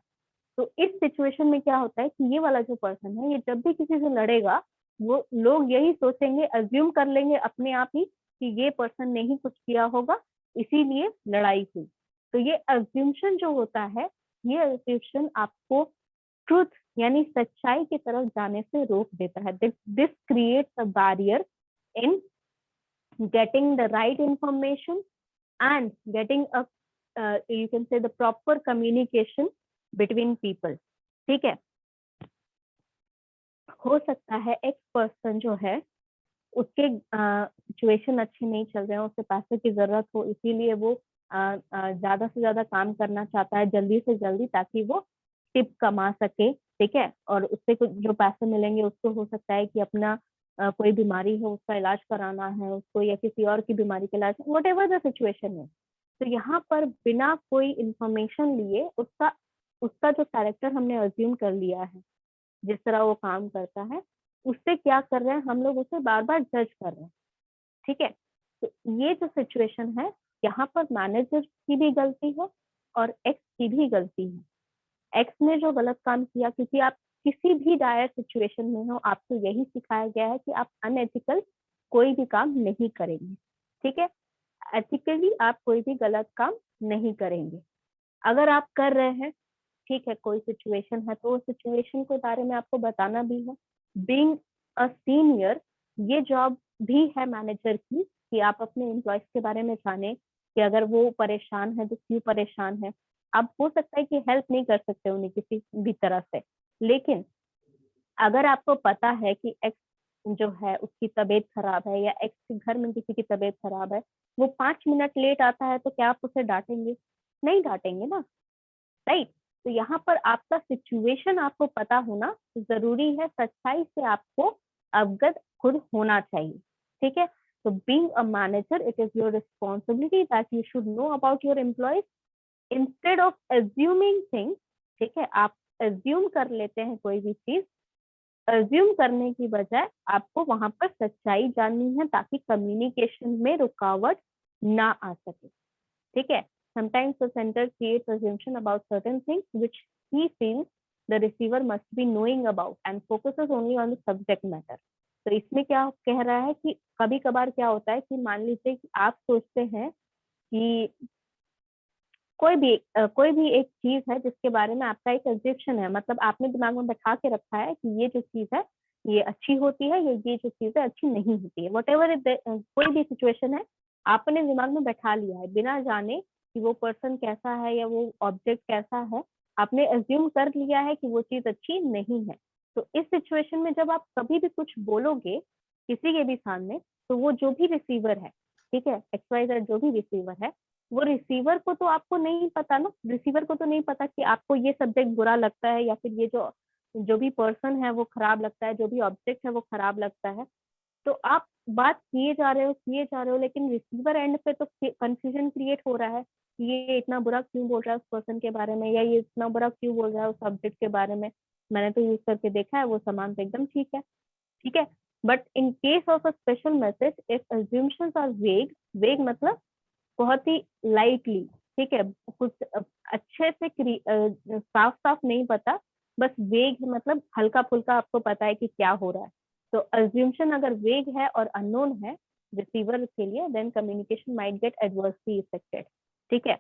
तो इस सिचुएशन में क्या होता है कि ये वाला जो पर्सन है ये जब भी किसी से लड़ेगा, वो लोग यही सोचेंगे, अज्यूम कर लेंगे अपने आप ही कि ये पर्सन ने ही कुछ किया होगा, इसीलिए लड़ाई हुई। तो ये अज्यूमशन जो होता है, ये अज्यूमशन आपको ट्रुथ यानी सच्चाई की तरफ जाने से रोक देता है। This creates a barrier in getting the right information and getting a you can say the proper communication between people। ठीक है। हो सकता है एक पर्सन जो है उसके सिचुएशन अच्छे नहीं चल रहे हैं, उसे पैसे की जरूरत हो, इसीलिए वो ज्यादा से ज्यादा काम करना चाहता है जल्दी से जल्दी, ताकि वो टिप कमा सके, ठीक है, और उससे कुछ जो पैसे मिलेंगे उसको हो सकता है कि अपना कोई बीमारी हो उसका इलाज कराना है उसको, या किसी और की बीमारी का इलाज, वट एवर द सिचुएशन है। तो यहाँ पर बिना कोई इंफॉर्मेशन लिए उसका उसका जो कैरेक्टर हमने अज्यूम कर लिया है, जिस तरह वो काम करता है, उससे क्या कर रहे हैं हम लोग, उसे बार बार जज कर रहे हैं। ठीक है। तो ये जो सिचुएशन है, यहाँ पर मैनेजर की भी गलती है और एक्स की भी गलती है। एक्स ने जो गलत काम किया, क्योंकि आप किसी भी डायर सिचुएशन में हो, आपको यही सिखाया गया है कि आप अनएथिकल कोई भी काम नहीं करेंगे। ठीक है। एथिकली आप कोई भी गलत काम नहीं करेंगे। अगर आप कर रहे हैं, ठीक है, कोई सिचुएशन है तो उस सिचुएशन के बारे में आपको बताना भी है। बीइंग अ सीनियर, ये जॉब भी है मैनेजर की कि आप अपने एम्प्लॉयज के बारे में जाने कि अगर वो परेशान है तो क्यों परेशान है। आप हो सकता है कि हेल्प नहीं कर सकते उन्हें किसी भी तरह से, लेकिन अगर आपको पता है कि एक्स जो है उसकी तबीयत खराब है, या एक्स के घर में किसी की तबीयत खराब है, वो 5 मिनट लेट आता है, तो क्या आप उसे डांटेंगे? नहीं डांटेंगे ना, राइट। तो यहाँ पर आपका सिचुएशन आपको पता होना जरूरी है, सच्चाई से आपको अवगत खुद होना चाहिए। ठीक है। तो being a manager, it is your responsibility that you should know about your employees instead of assuming things. ठीक है, आप एज्यूम कर लेते हैं कोई भी चीज, एज्यूम करने की बजाय आपको वहां पर सच्चाई जाननी है, ताकि कम्युनिकेशन में रुकावट ना आ सके। ठीक है। Sometimes the sender creates assumption about certain things which he feels the receiver must be knowing about and focuses only on the subject matter। तो इसमें क्या कह रहा है कि कभी कभार क्या होता है कि मान लीजिए कि आप सोचते हैं कि कोई भी एक चीज है जिसके बारे में आपका एक एज्यूम्पशन है, मतलब आपने दिमाग में बैठा के रखा है कि ये जो चीज है ये अच्छी होती है, ये जो चीज है अच्छी नहीं होती है, वट एवर कोई भी सिचुएशन है, आपने दिमाग में बैठा लिया है बिना जाने कि वो पर्सन कैसा है या वो ऑब्जेक्ट कैसा है, आपने एज्यूम कर लिया है कि वो चीज अच्छी नहीं है। तो इस सिचुएशन में जब आप कभी भी कुछ बोलोगे किसी के भी सामने, तो वो जो भी रिसीवर है, ठीक है, XYZ जो भी रिसीवर है, वो रिसीवर को तो आपको नहीं पता ना, रिसीवर को तो नहीं पता कि आपको ये सब्जेक्ट बुरा लगता है, या फिर ये जो भी पर्सन है वो खराब लगता है, जो भी ऑब्जेक्ट है वो खराब लगता है। तो आप बात किए जा रहे हो, लेकिन रिसीवर एंड पे तो कंफ्यूजन क्रिएट हो रहा है कि ये इतना बुरा क्यों बोल रहा है उस पर्सन के बारे में, या ये इतना बुरा क्यों बोल रहा है उस सब्जेक्ट के बारे में, मैंने तो यूज करके देखा है, वो सामान तो एकदम ठीक है। ठीक है। But in case of a special message, if assumptions are vague, vague मतलब बहुत ही लाइटली, ठीक है, कुछ अच्छे से साफ साफ नहीं पता, बस वेग मतलब हल्का फुल्का आपको पता है कि क्या हो रहा है। तो अज्यूमशन अगर वेग है और अननोन है रिसीवर के लिए, then communication might get adversely affected. ठीक है।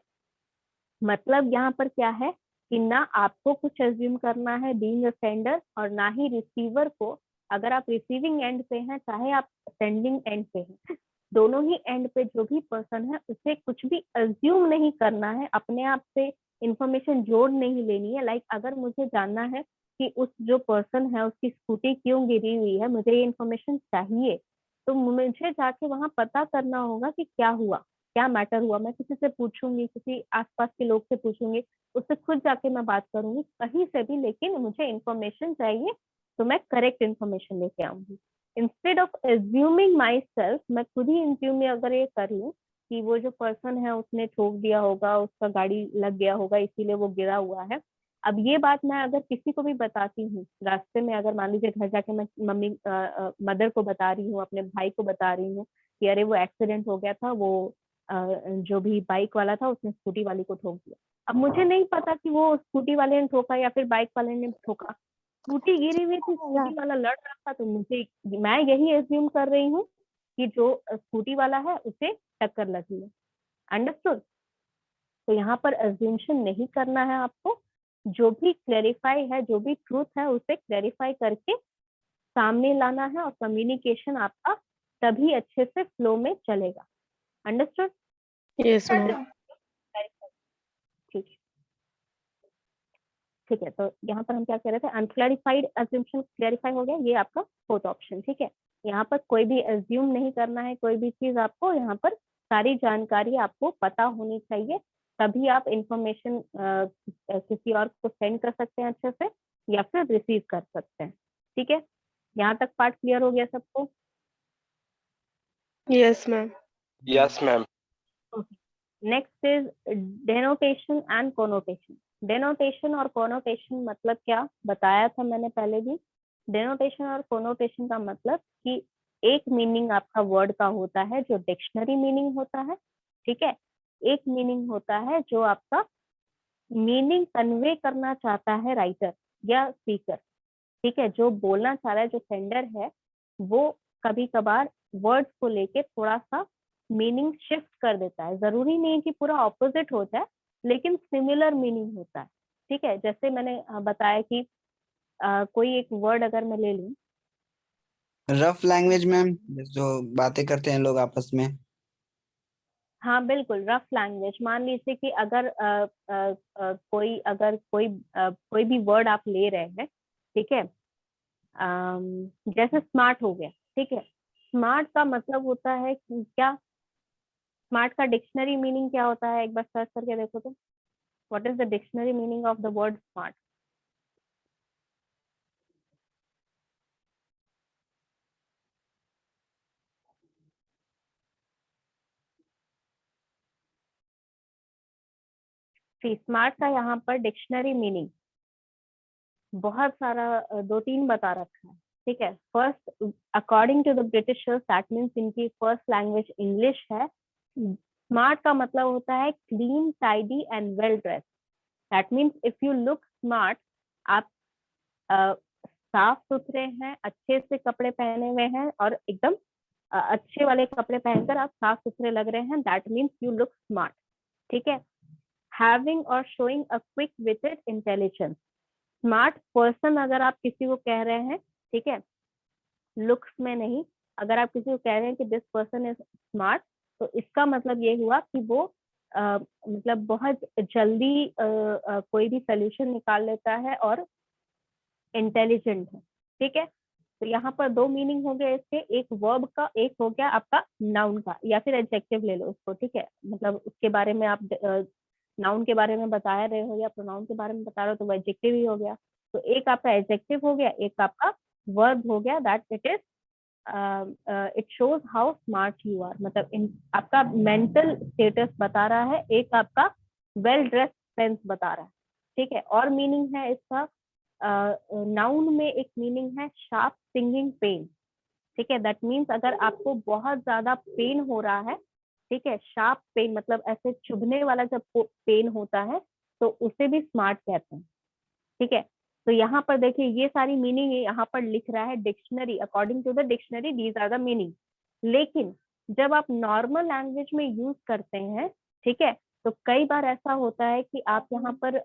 मतलब यहाँ पर क्या है कि ना आपको कुछ एज्यूम करना है बीइंग अ सेंडर, और ना ही रिसीवर को अगर आप रिसीविंग एंड पे हैं चाहे आप सेंडिंग एंड पे हैं, दोनों ही एंड पे जो भी पर्सन है उसे कुछ भी अज्यूम नहीं करना है, अपने आप से इंफॉर्मेशन जोड़ नहीं लेनी है। लाइक अगर मुझे जानना है कि उस जो पर्सन है उसकी स्कूटी क्यों गिरी हुई है, मुझे ये इन्फॉर्मेशन चाहिए, तो मुझे जाके वहां पता करना होगा कि क्या हुआ, क्या मैटर हुआ। मैं किसी से पूछूंगी, किसी आसपास के लोग से पूछूंगी, उससे खुद जाके मैं बात करूंगी कहीं से भी, लेकिन मुझे इन्फॉर्मेशन चाहिए तो मैं करेक्ट इन्फॉर्मेशन लेके आऊंगी। Instead of assuming my self, मैं खुद ही इंज्यूम अगर ये कर लूँ कि वो जो पर्सन है उसने ठोक दिया होगा, उसका गाड़ी लग गया होगा इसीलिए वो गिरा हुआ है। अब ये बात मैं अगर किसी को भी बताती हूँ रास्ते में, अगर मान लीजिए घर जाके मैं मम्मी मदर को बता रही हूँ, अपने भाई को बता रही हूँ कि अरे वो एक्सीडेंट हो गया था, वो जो भी बाइक वाला था उसने स्कूटी वाली को ठोक दिया। अब मुझे नहीं पता कि वो स्कूटी वाले ने ठोका या फिर बाइक वाले ने ठोका, स्कूटी गिरी हुई थी, स्कूटी वाला लड़ रहा था, तो मुझे मैं यही एज्यूम कर रही हूँ कि जो स्कूटी वाला है उसे टक्कर लगी है। अंडरस्टूड? तो यहाँ पर एज्यूमशन नहीं करना है आपको, जो भी क्लेरिफाई है, जो भी ट्रूथ है उसे क्लेरिफाई करके सामने लाना है, और कम्युनिकेशन आपका तभी अच्छे से फ्लो में चलेगा। अंडरस्टूड? Yes ma'am. ठीक है, ठीक है। तो यहाँ पर हम क्या कह रहे थे, अनक्लैरिफाइड एज्यूमशन क्लैरिफाई हो गया, ये आपका फोर्थ ऑप्शन। ठीक है, यहाँ पर कोई भी एज्यूम नहीं करना है, कोई भी चीज आपको यहाँ पर सारी जानकारी आपको पता होनी चाहिए, तभी आप इंफॉर्मेशन किसी और को सेंड कर सकते हैं अच्छे से, या फिर रिसीव कर सकते हैं। ठीक है, यहाँ तक पार्ट क्लियर हो गया सबको? Yes ma'am. Yes ma'am. Next is denotation and connotation. Denotation और कोनोटेशन मतलब क्या बताया था मैंने पहले भी। डेनोटेशन और कोनोटेशन का मतलब कि एक मीनिंग आपका वर्ड का होता है जो डिक्शनरी मीनिंग होता है, ठीक है। एक मीनिंग होता है जो आपका मीनिंग कन्वे करना चाहता है राइटर या स्पीकर, ठीक है। जो बोलना चाह रहा है, जो सेंडर है, वो कभी कभार वर्ड्स को लेके थोड़ा सा मीनिंग शिफ्ट कर देता है। जरूरी नहीं कि पूरा ऑपोजिट हो जाए, लेकिन सिमिलर मीनिंग होता है, ठीक है। जैसे मैंने बताया कि कोई एक वर्ड अगर मैं ले लूं, रफ लैंग्वेज मैम, जो बातें करते हैं लोग आपस में। हाँ बिल्कुल, रफ लैंग्वेज। मान लीजिए कि अगर कोई भी वर्ड आप ले रहे हैं, ठीक है। जैसे स्मार्ट हो गया, ठीक है। स्मार्ट का मतलब होता है कि क्या, स्मार्ट का डिक्शनरी मीनिंग क्या होता है, एक बार सर्च करके देखो तो। What is the dictionary meaning of the word smart? Smart का यहाँ पर डिक्शनरी मीनिंग बहुत सारा, दो तीन बता रखा है, ठीक है। First, according to the Britishers, that means इनकी फर्स्ट लैंग्वेज इंग्लिश है। स्मार्ट का मतलब होता है clean, tidy and well dress. That means if you look smart, आप साफ सुथरे हैं, अच्छे से कपड़े पहने हुए हैं, और एकदम अच्छे वाले कपड़े पहनकर आप साफ सुथरे लग रहे हैं, that means you look smart, ठीक है। हैविंग और showing a quick witted intelligence. Smart person अगर आप किसी को कह रहे हैं, ठीक है, लुक्स में नहीं, अगर आप किसी को कह रहे हैं कि दिस पर्सन इज स्मार्ट, तो इसका मतलब ये हुआ कि वो मतलब बहुत जल्दी कोई भी सोल्यूशन निकाल लेता है और इंटेलिजेंट है, ठीक है। तो यहाँ पर दो मीनिंग हो गए इसके, एक वर्ब का, एक हो गया आपका नाउन का, या फिर एडजेक्टिव ले लो उसको, ठीक है। मतलब उसके बारे में आप नाउन के बारे में बता रहे हो या प्रोनाउन के बारे में बता रहे हो, तो वो एडजेक्टिव ही हो गया। तो एक आपका एडजेक्टिव हो गया, एक आपका वर्ब हो गया, that it is it shows how smart you are, मतलब आपका मेंटल स्टेटस बता रहा है, एक आपका वेल ड्रेस सेंस बता रहा है, ठीक है। और मीनिंग है इसका, नाउन में एक मीनिंग है शार्प स्टिंगिंग पेन, ठीक है। दैट मीन्स अगर आपको बहुत ज्यादा पेन हो रहा है, ठीक है, शार्प पेन मतलब ऐसे चुभने वाला जब पेन होता है, तो उसे भी स्मार्ट कहते हैं, ठीक है। तो यहाँ पर देखिए ये सारी मीनिंग यहाँ पर लिख रहा है dictionary, according to the dictionary these are the meaning. लेकिन जब आप नॉर्मल लैंग्वेज में यूज करते हैं, ठीक है, तो कई बार ऐसा होता है कि आप यहाँ पर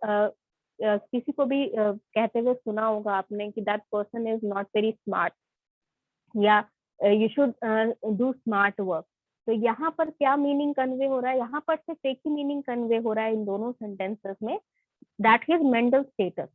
किसी को भी कहते हुए सुना होगा आपने कि that person is not very smart, या you should do smart work. तो यहाँ पर क्या मीनिंग कन्वे हो रहा है, यहाँ पर सिर्फ एक ही मीनिंग कन्वे हो रहा है इन दोनों सेंटेंसेस में, दैट इज मेंटल स्टेटस।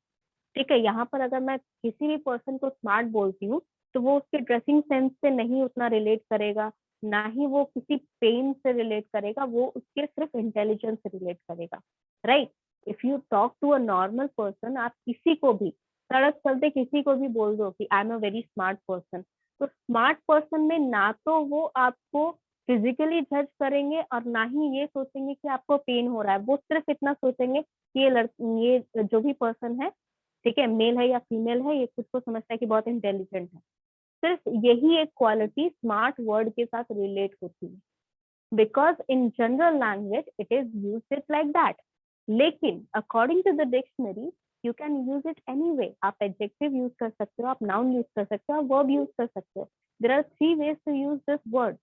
ठीक है, यहाँ पर अगर मैं किसी भी पर्सन को स्मार्ट बोलती हूँ तो वो उसके ड्रेसिंग सेंस से नहीं उतना रिलेट करेगा, ना ही वो किसी पेन से रिलेट करेगा, वो उसके सिर्फ इंटेलिजेंस से रिलेट करेगा, right. If you talk to a normal person, आप किसी को भी सड़क चलते किसी को भी बोल दो कि I am a very smart person, तो स्मार्ट पर्सन में ना तो वो आपको फिजिकली जज करेंगे और ना ही ये सोचेंगे कि आपको पेन हो रहा है, वो सिर्फ इतना सोचेंगे कि ये जो भी पर्सन है, ठीक है, मेल है या फीमेल है, ये खुद को समझता है कि बहुत इंटेलिजेंट है। सिर्फ यही एक क्वालिटी स्मार्ट वर्ड के साथ रिलेट होती है, because in general language it is used it like that. लेकिन according to the dictionary you can use it any way. आप एडजेक्टिव यूज कर सकते हो, आप नाउन यूज कर सकते हो, आप वर्ब यूज कर सकते हो। There are 3 ways to use this word.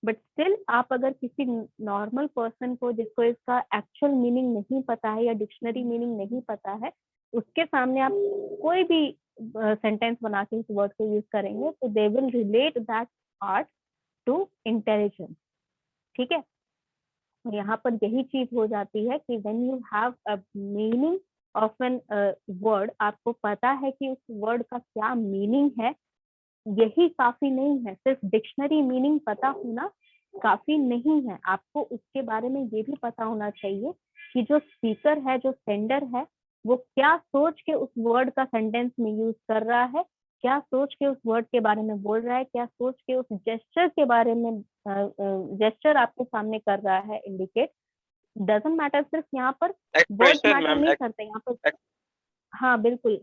But still आप अगर किसी नॉर्मल पर्सन को जिसको इसका एक्चुअल मीनिंग नहीं पता है या डिक्शनरी मीनिंग नहीं पता है, उसके सामने आप कोई भी सेंटेंस बना के इस वर्ड को यूज करेंगे तो they will relate that part two intelligence. ठीक है, यहाँ पर यही चीज हो जाती है कि when you have a meaning of an word, आपको पता है कि उस वर्ड का क्या मीनिंग है, यही काफी नहीं है। सिर्फ डिक्शनरी मीनिंग पता होना काफी नहीं है, आपको उसके बारे में ये भी पता होना चाहिए कि जो स्पीकर है, जो सेंडर है, वो क्या सोच के उस वर्ड का सेंटेंस में यूज कर रहा है, क्या सोच के उस वर्ड के बारे में बोल रहा है, क्या सोच के उस जेस्चर के बारे में जेस्चर आपके सामने कर रहा है इंडिकेट। डजंट मैटर, सिर्फ यहाँ पर वर्ड्स एक्सप्रेशन मैटर मैम, नहीं करते यहाँ पर। हाँ बिल्कुल,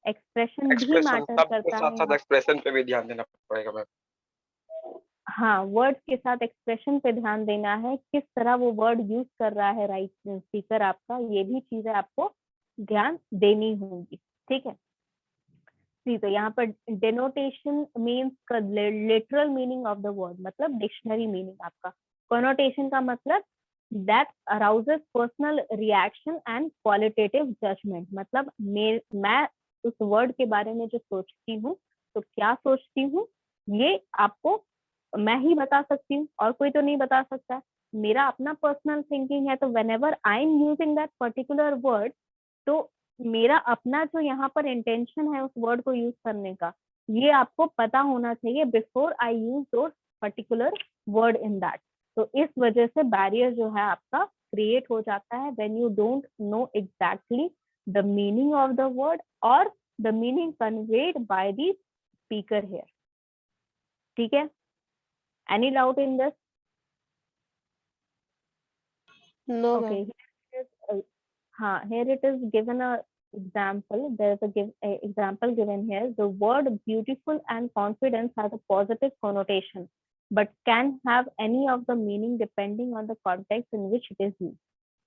एक्सप्रेशन भी एक्सप्रेशन मैटर सबके करता साथ है साथ यहाँ। एक्सप्रेशन पे भी ध्यान देना पड़ेगा मैम। हाँ, वर्ड्स के साथ एक्सप्रेशन पे ध्यान देना है, किस तरह वो वर्ड यूज कर रहा है राइट स्पीकर आपका, ये भी चीजें आपको ध्यान देनी होंगी। ठीक है, तो यहाँ पर denotation means literal meaning of the word, मतलब डिक्शनरी मीनिंग आपका। कॉनोटेशन का मतलब that arouses personal reaction and qualitative judgement, मतलब मैं उस वर्ड के बारे में जो सोचती हूँ, तो क्या सोचती हूँ ये आपको मैं ही बता सकती हूँ, और कोई तो नहीं बता सकता। मेरा अपना पर्सनल थिंकिंग है, तो whenever I am using that particular word, तो मेरा अपना जो यहाँ पर इंटेंशन है उस वर्ड को यूज करने का, ये आपको पता होना चाहिए before I use those particular word in that. तो इस वजह से बैरियर जो है आपका क्रिएट हो जाता है when you don't know exactly the meaning of the word और the meaning conveyed by the speaker here. ठीक है, any doubt in this? No, Okay, ma'am. here it is, here it is given a example. There is a example given here. The word beautiful and confidence has a positive connotation, but can have any of the meaning depending on the context in which it is used.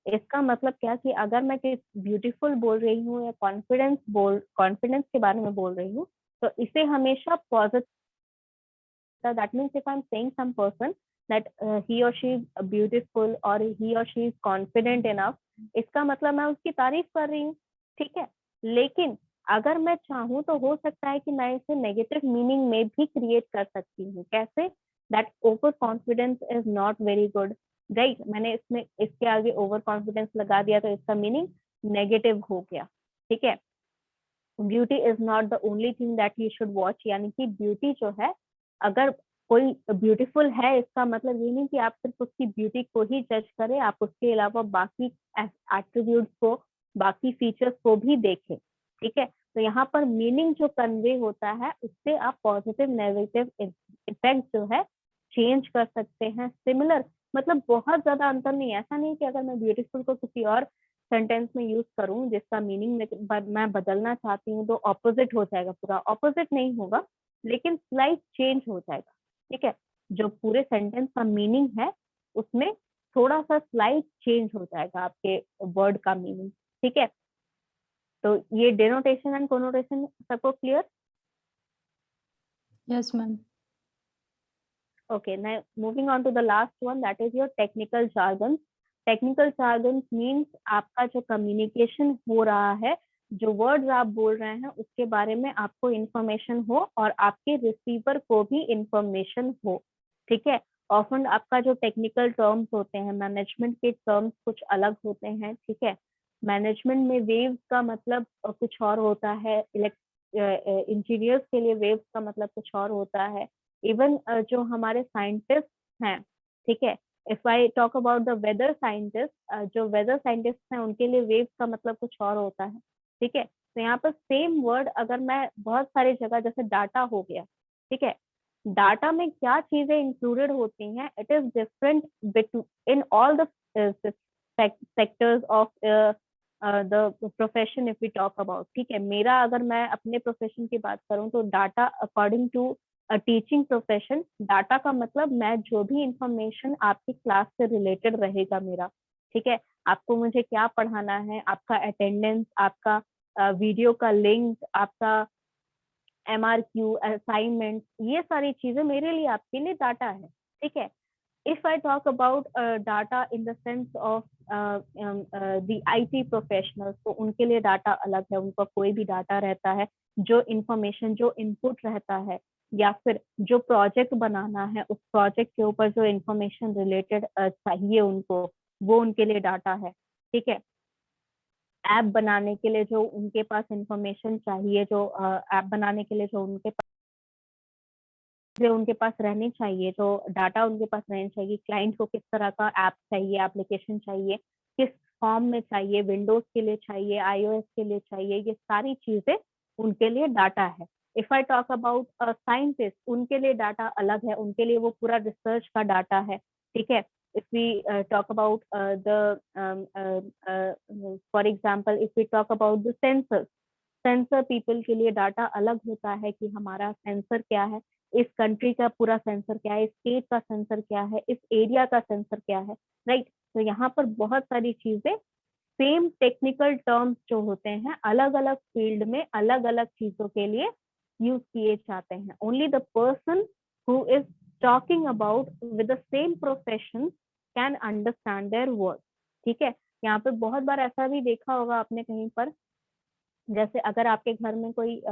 इसका मतलब क्या कि अगर मैं ब्यूटीफुल बोल रही हूँ या कॉन्फिडेंस के बारे में बोल रही हूँ, तो इसे हमेशा positive, that means if I'm saying some person that he or she is beautiful or he or she is confident enough, इसका मतलब मैं उसकी तारीफ कर रही हूँ। ठीक है, लेकिन अगर मैं चाहूँ तो हो सकता है कि मैं इसे नेगेटिव मीनिंग में भी क्रिएट कर सकती हूँ। कैसे? That over confidence is not very good, right. मैंने इसमें इसके आगे ओवर कॉन्फिडेंस लगा दिया तो इसका मीनिंग नेगेटिव हो गया। ठीक है, beauty is not the only thing that you should watch, यानी कि ब्यूटी जो है, अगर कोई ब्यूटीफुल है, इसका मतलब ये नहीं कि आप सिर्फ उसकी ब्यूटी को ही जज करें, आप उसके अलावा बाकी एट्रीब्यूट्स को, बाकी फीचर्स को भी देखें। ठीक है, तो यहाँ पर मीनिंग जो कन्वे होता है उससे आप पॉजिटिव नेगेटिव इफेक्ट जो है चेंज कर सकते हैं। सिमिलर मतलब बहुत ज्यादा अंतर नहीं, ऐसा नहीं कि अगर मैं ब्यूटीफुल को किसी और सेंटेंस में यूज करूं जिसका मीनिंग मैं बदलना चाहती हूँ तो ऑपोजिट हो जाएगा, पूरा ऑपोजिट नहीं होगा लेकिन स्लाइट चेंज हो जाएगा। ठीक है, जो पूरे सेंटेंस का मीनिंग है उसमें थोड़ा सा स्लाइट चेंज हो जाएगा आपके वर्ड का मीनिंग। ठीक है, तो ये डेनोटेशन एंड कोनोटेशन सबको clear? Yes, ma'am. Okay, now moving on to the last one, that is your technical jargon. Technical jargon means आपका जो कम्युनिकेशन हो रहा है जो वर्ड्स आप बोल रहे हैं उसके बारे में आपको इंफॉर्मेशन हो और आपके रिसीवर को भी इंफॉर्मेशन हो, ठीक है। ऑफन आपका जो टेक्निकल टर्म्स होते हैं, मैनेजमेंट के टर्म्स कुछ अलग होते हैं, ठीक है। मैनेजमेंट में वेव्स का मतलब कुछ और होता है, इंजीनियर्स के लिए वेव्स का मतलब कुछ और होता है। इवन जो हमारे साइंटिस्ट हैं, ठीक है, if I talk about the weather scientist, जो वेदर साइंटिस्ट हैं उनके लिए वेव्स का मतलब कुछ और होता है, ठीक है। तो यहाँ पर सेम वर्ड अगर मैं बहुत सारी जगह, जैसे डाटा हो गया, ठीक है, डाटा में क्या चीजें इंक्लूडेड होती हैं, it is different in all the sectors of the profession if we talk about, ठीक है। मेरा अगर मैं अपने प्रोफेशन की बात करूं तो data according to teaching profession, data का मतलब मैं जो भी इंफॉर्मेशन आपकी क्लास से रिलेटेड रहेगा मेरा, ठीक है, आपको मुझे क्या पढ़ाना है, आपका अटेंडेंस, आपका वीडियो का लिंक, आपका MRQ, असाइनमेंट, ये सारी चीजें मेरे लिए आपके लिए डाटा है, ठीक है। If I talk about data in the sense of the IT professionals, तो उनके लिए डाटा अलग है, उनका कोई भी डाटा रहता है, जो इंफॉर्मेशन, जो इनपुट रहता है, या फिर जो प्रोजेक्ट बनाना है उस प्रोजेक्ट के ऊपर जो इंफॉर्मेशन रिलेटेड चाहिए उनको, वो उनके लिए डाटा है, ठीक है। ऐप बनाने के लिए जो उनके पास इंफॉर्मेशन चाहिए, जो ऐप बनाने के लिए जो उनके पास रहनी चाहिए, जो डाटा उनके पास रहनी चाहिए, क्लाइंट को किस तरह का ऐप चाहिए, एप्लीकेशन चाहिए, किस फॉर्म में चाहिए, विंडोज के लिए चाहिए, iOS के लिए चाहिए, ये सारी चीजें उनके लिए डाटा है। If I talk about scientist, उनके लिए डाटा अलग है, उनके लिए वो पूरा रिसर्च का डाटा है, ठीक है। if we talk about for example, if we talk about the sensors, sensor people के लिए डाटा अलग होता है कि हमारा सेंसर क्या है, इस कंट्री का पूरा सेंसर क्या है, इस स्टेट का सेंसर क्या है, इस एरिया का सेंसर क्या है, राइट। तो यहाँ पर बहुत सारी चीजें, सेम टेक्निकल टर्म्स जो होते हैं, अलग अलग फील्ड में अलग अलग चीजों के लिए यूज किए जाते हैं। Only the person who is talking about with the same profession can understand their word, ठीक है। यहाँ पे बहुत बार ऐसा भी देखा होगा आपने कहीं पर, जैसे अगर आपके घर में कोई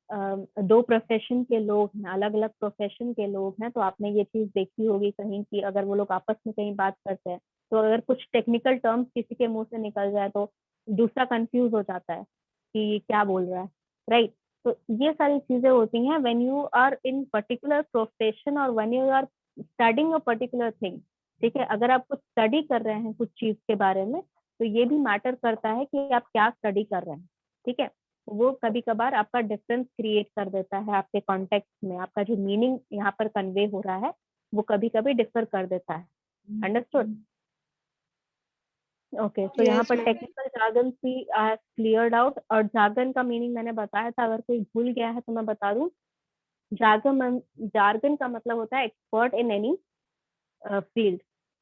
दो प्रोफेशन के लोग हैं, अलग अलग प्रोफेशन के लोग हैं, तो आपने ये चीज देखी होगी कहीं की, अगर वो लोग आपस में कहीं बात करते हैं तो अगर कुछ टेक्निकल टर्म्स किसी के मुंह से निकल जाए तो दूसरा कंफ्यूज हो जाता है कि क्या बोल रहा है, राइट। तो ये सारी चीजें होती हैं when you are in particular profession और when you are studying a particular thing, ठीक है। अगर आप कुछ स्टडी कर रहे हैं कुछ चीज के बारे में, तो ये भी मैटर करता है कि आप क्या स्टडी कर रहे हैं, ठीक है। वो कभी कभार आपका डिफरेंस क्रिएट कर देता है आपके कॉन्टेक्स्ट में, आपका जो मीनिंग यहाँ पर कन्वे हो रहा है वो कभी कभी डिफर कर देता है। अंडरस्टूड? ओके, सो यहाँ Yes, पर ma'am. टेक्निकल जार्गन भी क्लियर्ड आउट, और जार्गन का मीनिंग मैंने बताया था, अगर कोई भूल गया है तो मैं बता दूं। जार्गन का मतलब होता है एक्सपर्ट इन एनी फील्ड,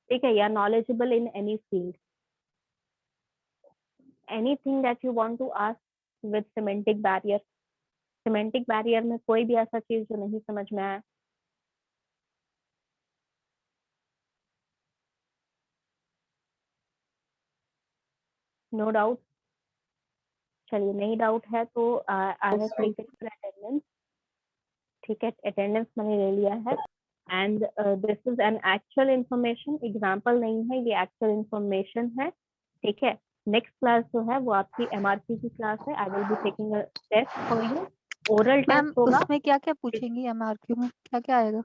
ठीक है, या knowledgeable in any field. Anything that you want to ask with semantic barrier, semantic barrier में कोई भी ऐसा चीज जो नहीं समझ में आया? No doubt? चलिए, नहीं डाउट है तो I have taken your attendance, ठीक है, अटेंडेंस मैंने ले लिया है। And this is an actual information, example नहीं है, ये एक्चुअल इंफॉर्मेशन है, ठीक है। नेक्स्ट क्लास जो है वो आपकी MRQ की क्लास है। I will be taking a test for you, oral ma'am test होगा। उसमें क्या क्या पूछेंगी MRQ में, क्या क्या आएगा?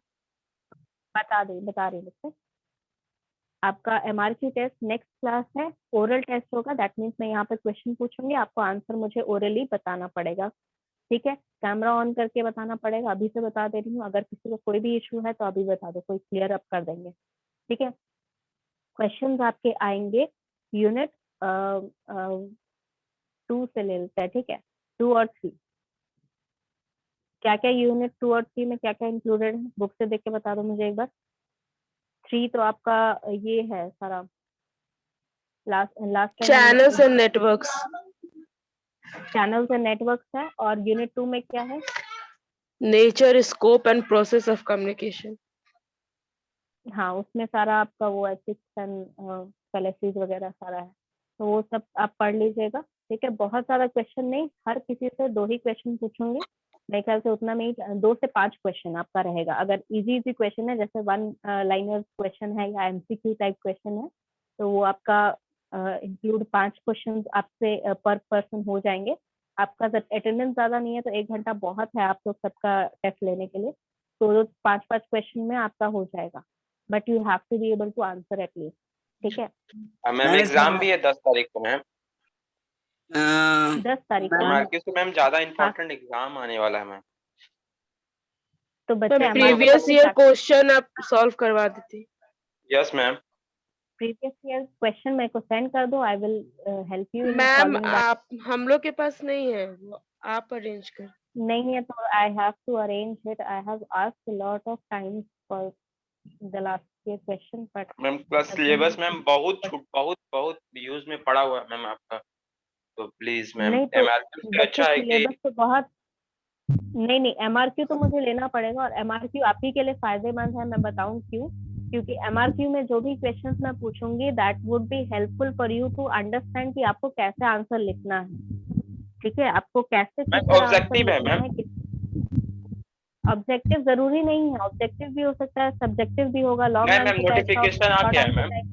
बता रही बच्चे, आपका MRQ टेस्ट नेक्स्ट क्लास है, ओरल टेस्ट होगा, दैट मीन्स मैं यहाँ पर क्वेश्चन पूछूंगी, आपको आंसर मुझे ओरली बताना पड़ेगा, ठीक है। कैमरा ऑन करके बताना पड़ेगा, अभी से बता दे रही हूँ, अगर किसी को कोई भी इशू है तो अभी बता दो, कोई क्लियर अप कर देंगे, ठीक है। क्वेश्चंस आपके आएंगे यूनिट 2 से ले लेते हैं, ठीक है, 2 और 3। क्या क्या यूनिट 2 और 3 में क्या क्या इंक्लूडेड है, बुक से देख के बता दो मुझे एक बार। 3 तो आपका ये है सारा, last time Channels and networks. Channels and networks है, और यूनिट 2 में क्या है? Nature, scope and process of communication. हाँ, उसमें सारा आपका वो एथिक्स एंड फैलेसीज वगैरह सारा है, तो वो सब आप पढ़ लीजिएगा। ठीक है, बहुत सारा क्वेश्चन नहीं, हर किसी से 2 ही क्वेश्चन पूछूंगी, मेरे ख्याल से उतना में ही 2 से 5 क्वेश्चन आपका रहेगा। अगर इजी इजी क्वेश्चन है जैसे 1 लाइनर क्वेश्चन है या एमसीक्यू टाइप क्वेश्चन है तो वो आपका इंक्लूड 5 क्वेश्चन आपसे पर पर्सन हो जाएंगे। आपका अटेंडेंस ज्यादा नहीं है तो 1 घंटा बहुत है आप लोग सबका टेस्ट लेने के लिए, तो 5-5 क्वेश्चन में आपका हो जाएगा, but you have to be able to answer at least. ठीक है, मैम मैम, एग्जाम भी है 10 तारीख को मैम। 10 तारीख को एमआरक्यू से मैम ज्यादा इंपॉर्टेंट एग्जाम आने वाला है मैम। तो बच्चे ma'am MRQ previous year question आप सॉल्व करवा देती। Yes ma'am. Previous year question मेरे को सेंड कर दो, I will help you in ma'am solving that. आप हम लोग के पास नहीं है, वो आप अरेंज कर। नहीं है तो I have to arrange it, I have asked a lot of times for the last year question but ma'am plus syllabus ma'am बहुत यूज में पड़ा हुआ है मैम आपका, तो प्लीज मैम नहीं तो एमआरक्यू से बच्चे अच्छा है कि सिलेबस तो बहुत नहीं एमआरक्यू तो मुझे लेना पड़ेगा, और एमआरक्यू आप ही के लिए फायदेमंद है, मैं बताऊं क्यों। क्योंकि एमआरक्यू में जो भी क्वेश्चंस मैं पूछूंगी that would be helpful for you to understand कि आपको कैसे आंसर लिखना है। ठीक है, आपको कैसे किस तरह आंसर ऑब्जेक्टिव है लिखना मैम। है। ऑब्जेक्टिव जरूरी नहीं है, ऑब्जेक्टिव भी हो सकता है, सब्जेक्टिव भी होगा, लॉन्ग नहीं मैम आंसर टाइप का, नोटिफिकेशन आ शॉर्ट गया है आंसर मैम। टाइप।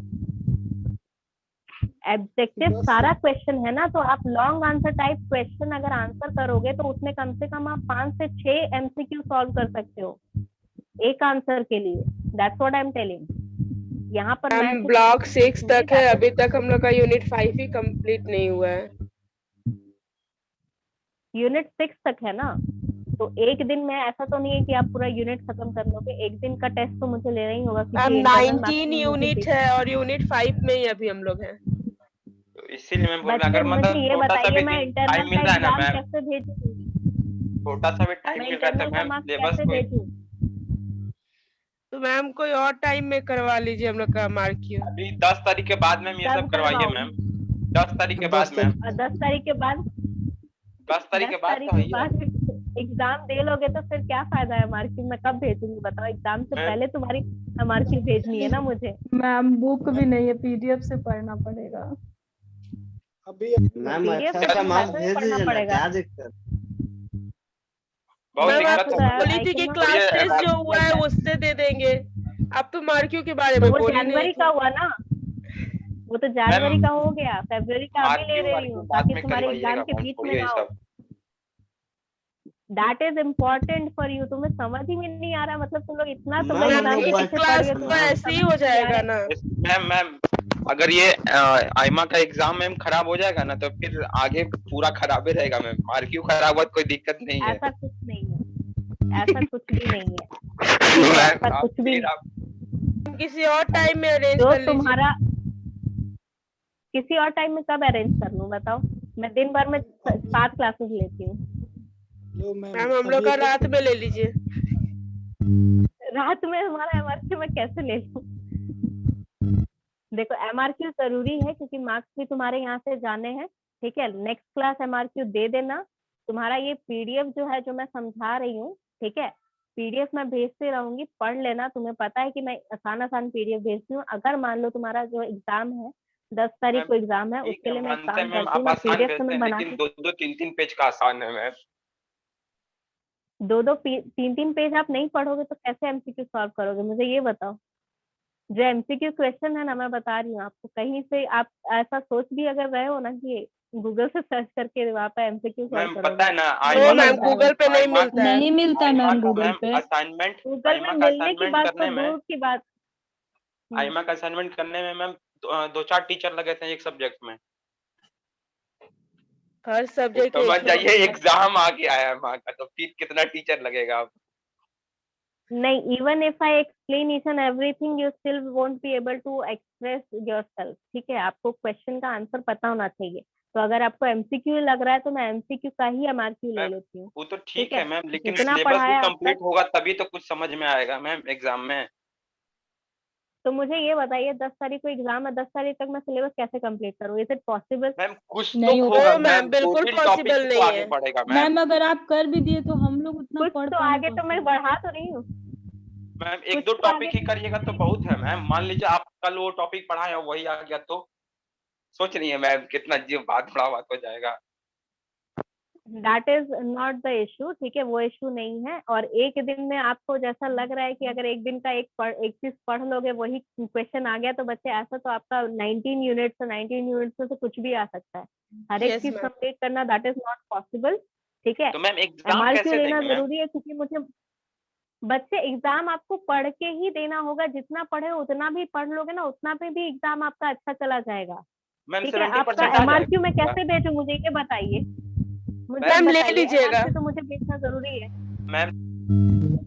ऑब्जेक्टिव सारा क्वेश्चन है ना, तो आप लॉन्ग आंसर टाइप क्वेश्चन अगर आंसर करोगे तो उसमें कम से कम आप 5 से 6 एमसीक्यू सॉल्व कर सकते हो एक आंसर के लिए। That's what I am telling. यहाँ पर मैं मैम ब्लॉक 6 तक है, अभी तक हम लोग का यूनिट 5 ही कंप्लीट नहीं हुआ है। यूनिट 6 तक है ना, तो एक दिन में ऐसा तो नहीं है कि आप पूरा यूनिट खत्म कर लोगे। एक दिन का टेस्ट तो मुझे लेना ही होगा मैम क्योंकि internal 19 maximum मुझे यूनिट है और यूनिट 5 में ही अभी हम लोग हैं। तो इसीलिए मैं बोल रहा बच्चे अगर मुझे मतलब ये छोटा सा बताइए भी मैं टाइम इंटरनल मिल का रहा है ना एग्जाम मैम, कैसे भेजूं? छोटा सा भी टाइम मैं मिल रहा है तो इंटरनल का मैम मार्क्स सिलेबस कैसे को भेजूं? तो मैम कोई और टाइम में करवा लीजिए हम लोग का मार्क्यू। अभी 10 तारीख के बाद मैम ये कब सब करवाइए करवाऊं? मैम। 10 तारीख के बाद मैम। 10 तारीख के बाद 10 तारीख 10 के बाद तारीख तो के है। बाद एग्जाम दे लोगे तो फिर क्या फायदा है मार्किंग? मैं कब भेजूंगी बताओ? एग्जाम से मैम पहले तुम्हारी मार्किंग भेजनी है ना मुझे। मैम बुक भी नहीं है, पीडीएफ से पढ़ना पड़ेगा। मैम पीडीएफ अच्छा से अच्छा तो मार्क्स वैसे भी भेज पढ़ना दीजिए ना, पड़ेगा। क्या दिक्कत। बहुत मैम आप दिक्कत तो है बोली I थी कि cannot क्लास ये टेस्ट जो हुआ है like उससे दे देंगे, आप तो मार्क्यू के बारे तो में वो बोली नहीं जनवरी का थी। हुआ ना, वो तो जनवरी का हो गया, फरवरी का अभी ले मार्क्यू रही वार्क्यू हूँ बाद ताकि में तुम्हारे करवाइएगा एग्जाम के मैम, बीच में छोड़िए ये ना हो। सब। That is important for you. तुम्हें समझ ही में नहीं आ रहा, मतलब तुम लोग इतना सब मैम, हम एग्जाम लोग के एक पीछे पड़ क्लास रहे हो, तो तुम्हें ऐसे ही समझ हो नहीं आ जाएगा रहा है। ना। मैम अगर ये आइमा का एग्जाम मैम खराब हो जाएगा ना तो फिर आगे पूरा खराब ही रहेगा मैम। मार्क्यू खराब हुआ तो कोई दिक्कत नहीं है। ऐसा कुछ नहीं है, ऐसा कुछ भी नहीं है, ठीक है, मैम ऐसा आप कुछ भी फिर नहीं। हम किसी और टाइम में अरेंज जो कर लीजिए। तुम्हारा किसी और टाइम में कब अरेंज कर लूं बताओ? मैं दिन भर में 7 क्लासेस लेती हूँ। मैम हम लोग का रात में ले लीजिए। रात में हमारा एमआरक्यू मैं कैसे ले लूं? देखो एमआरक्यू जरूरी है क्योंकि मार्क्स भी तुम्हारे यहाँ से जाने हैं। ठीक है, नेक्स्ट क्लास एमआरक्यू दे देना। तुम्हारा ये पीडीएफ जो है जो मैं समझा रही हूँ, ठीक है, पीडीएफ मैं भेजते रहूंगी, पढ़ लेना। तुम्हें पता है कि मैं आसान पीडीएफ भेजती हूँ। अगर मान लो तुम्हारा जो एग्जाम है 10 तारीख को एग्जाम है, ठीक उसके है लिए मैं एक मानते हैं काम मैम, करती हूँ, आप मैं आसान पीडीएफ भेजते तुम्हें हैं बना लेकिन के 2-2 3-3 पेज का आसान है मैम। 2-2 3-3 पेज आप नहीं पढ़ोगे तो कैसे एमसीक्यू सॉल्व करोगे? मुझे ये बताओ। जो एमसीक्यू क्वेश्चन है ना, मैं बता रही हूँ आपको, कहीं से आप ऐसा सोच भी अगर रहे हो ना कि गूगल से सर्च करके वहाँ पे एमसीक्यू सॉल्व मैम करोगे, पता है ना नो मैम गूगल पे नहीं मिलता है। नहीं मिलता आइमा मैम का गूगल मैम पे। असाइनमेंट गूगल में आइमा का मिलने की असाइनमेंट बात तो करने में दूर की बात। आइमा का असाइनमेंट करने में मैम 2-4 टीचर लगे थे एक सब्जेक्ट में। हर सब्जेक्ट तो एक मान ही जाइए होता है। एग्जाम आ गया है आइमा का, तो फिर कितना टीचर लगेगा आप। नहीं, even if I explain each and everything you still won't be able to express yourself. ठीक है, आपको क्वेश्चन का आंसर पता होना चाहिए। तो अगर आपको एमसीक्यू लग रहा है तो मैं एमसीक्यू का ही एमआरक्यू ले लेती हूँ। वो तो ठीक ठीक है, है मैम, लेकिन जितना सिलेबस भी पढ़ाया अब कंप्लीट तक। होगा तभी तो कुछ समझ में आएगा मैम एग्जाम में। तो मुझे ये बताइए 10 तारीख को एग्जाम है, 10 तारीख तक मैं सिलेबस कैसे कंप्लीट करूँ? Is it possible? मैम कुछ नहीं तो होगा। होगा नो मैम मैम, बिल्कुल 2-3 टॉपिक पॉसिबल तो नहीं आगे है। बढ़ेगा मैम। मैम अगर आप कर भी दिए तो हम लोग उतना कुछ पढ़ तो पाने आगे तो मैं बढ़ा तो रही हूँ। मैम कुछ 1-2 तो आगे टॉपिक ही करिएगा तो बहुत है मैम। मान लीजिए आप कल वो टॉपिक पढ़ाए और वही आ गया तो सोच रही है मैम कितना जीव बात बड़ा बात हो जाएगा। That is not the issue, ठीक है, वो इशू नहीं है। और एक दिन में आपको जैसा लग रहा है कि अगर एक दिन का एक चीज पढ़ लोगे वही क्वेश्चन आ गया तो बच्चे ऐसा तो आपका 19 यूनिट्स से 19 यूनिट्स में तो कुछ भी आ सकता है। हर एक Yes, चीज ma'am. कंप्लीट करना दैट इज नॉट पॉसिबल, ठीक है। तो मैम एग्जाम एमआरक्यू कैसे लेना देंगे मैम? जरूरी है क्योंकि मुझे बच्चे एग्जाम आपको पढ़ के ही देना होगा, जितना पढ़े उतना भी पढ़ लोगे ना उतना पे भी एग्जाम आपका अच्छा चला जाएगा, मैम ठीक है। 70% आपका आ एमआरक्यू मैं जाएगा? कैसे भेजूं मुझे ये बताइए, मुझे मैम ले बताइए लीजिएगा। एमआरक्यू तो मुझे भेजना जरूरी है। Ma'am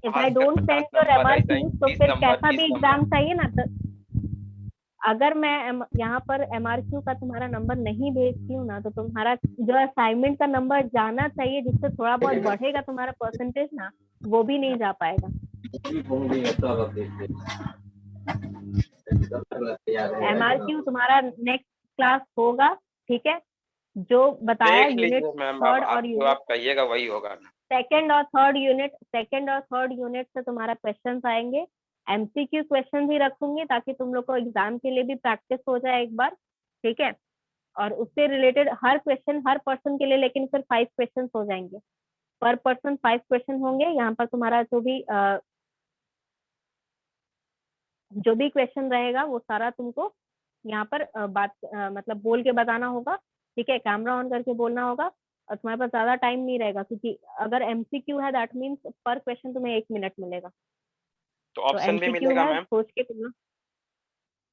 if I don't 50 send your number ऐसा ही, एमआरक्यू तो 30 फिर नंबर कैसा 30 भी नंबर। एग्जाम चाहिए ना, तो अगर मैं यहाँ पर एमआरक्यू का तुम्हारा नंबर नहीं भेजती हूँ ना तो तुम्हारा जो असाइनमेंट का नंबर जाना चाहिए जिससे थोड़ा बहुत बढ़ेगा तुम्हारा परसेंटेज ना, वो भी नहीं जा पाएगा। एमआरक्यू तुम्हारा नेक्स्ट क्लास होगा, ठीक है, जो बताया देख यूनिट लीजिए मैम, अब थर्ड आप और जो यूनिट आप कहिएगा वही होगा ना। सेकंड और थर्ड यूनिट से तुम्हारा क्वेश्चंस आएंगे। एमसीक्यू क्वेश्चन भी रखूंगी ताकि तुम लोग को एग्जाम के लिए भी प्रैक्टिस हो जाए एक बार, ठीक है। और उससे रिलेटेड हर क्वेश्चन हर पर्सन के लिए, लेकिन फिर 5 क्वेश्चन हो जाएंगे, पर पर्सन 5 क्वेश्चन होंगे। यहाँ पर तुम्हारा जो भी क्वेश्चन रहेगा वो सारा तुमको यहाँ पर मतलब बोल के बताना होगा, ठीक है, कैमरा ऑन करके बोलना होगा। और तुम्हारे पास ज्यादा टाइम नहीं रहेगा क्योंकि अगर एमसीक्यू है दैट मीन्स पर क्वेश्चन तुम्हें 1 मिनट मिलेगा। तो तो ऑप्शन भी एमसीक्यू मिलेगा है, मैम? सोच के तुम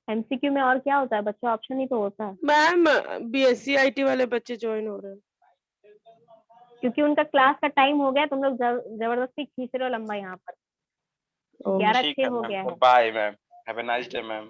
एमसीक्यू में और क्या होता है बच्चा, ऑप्शन ही तो होता है, मैम बीएससी आईटी वाले बच्चे ज्वाइन हो रहे हैं। क्योंकि उनका क्लास का टाइम हो गया, तुम लोग जबरदस्ती खींच रहे हो लंबा यहाँ पर। ओह। 11 ठीक 6 है हो मैम, गया तो है। Bye ma'am, have a nice day ma'am.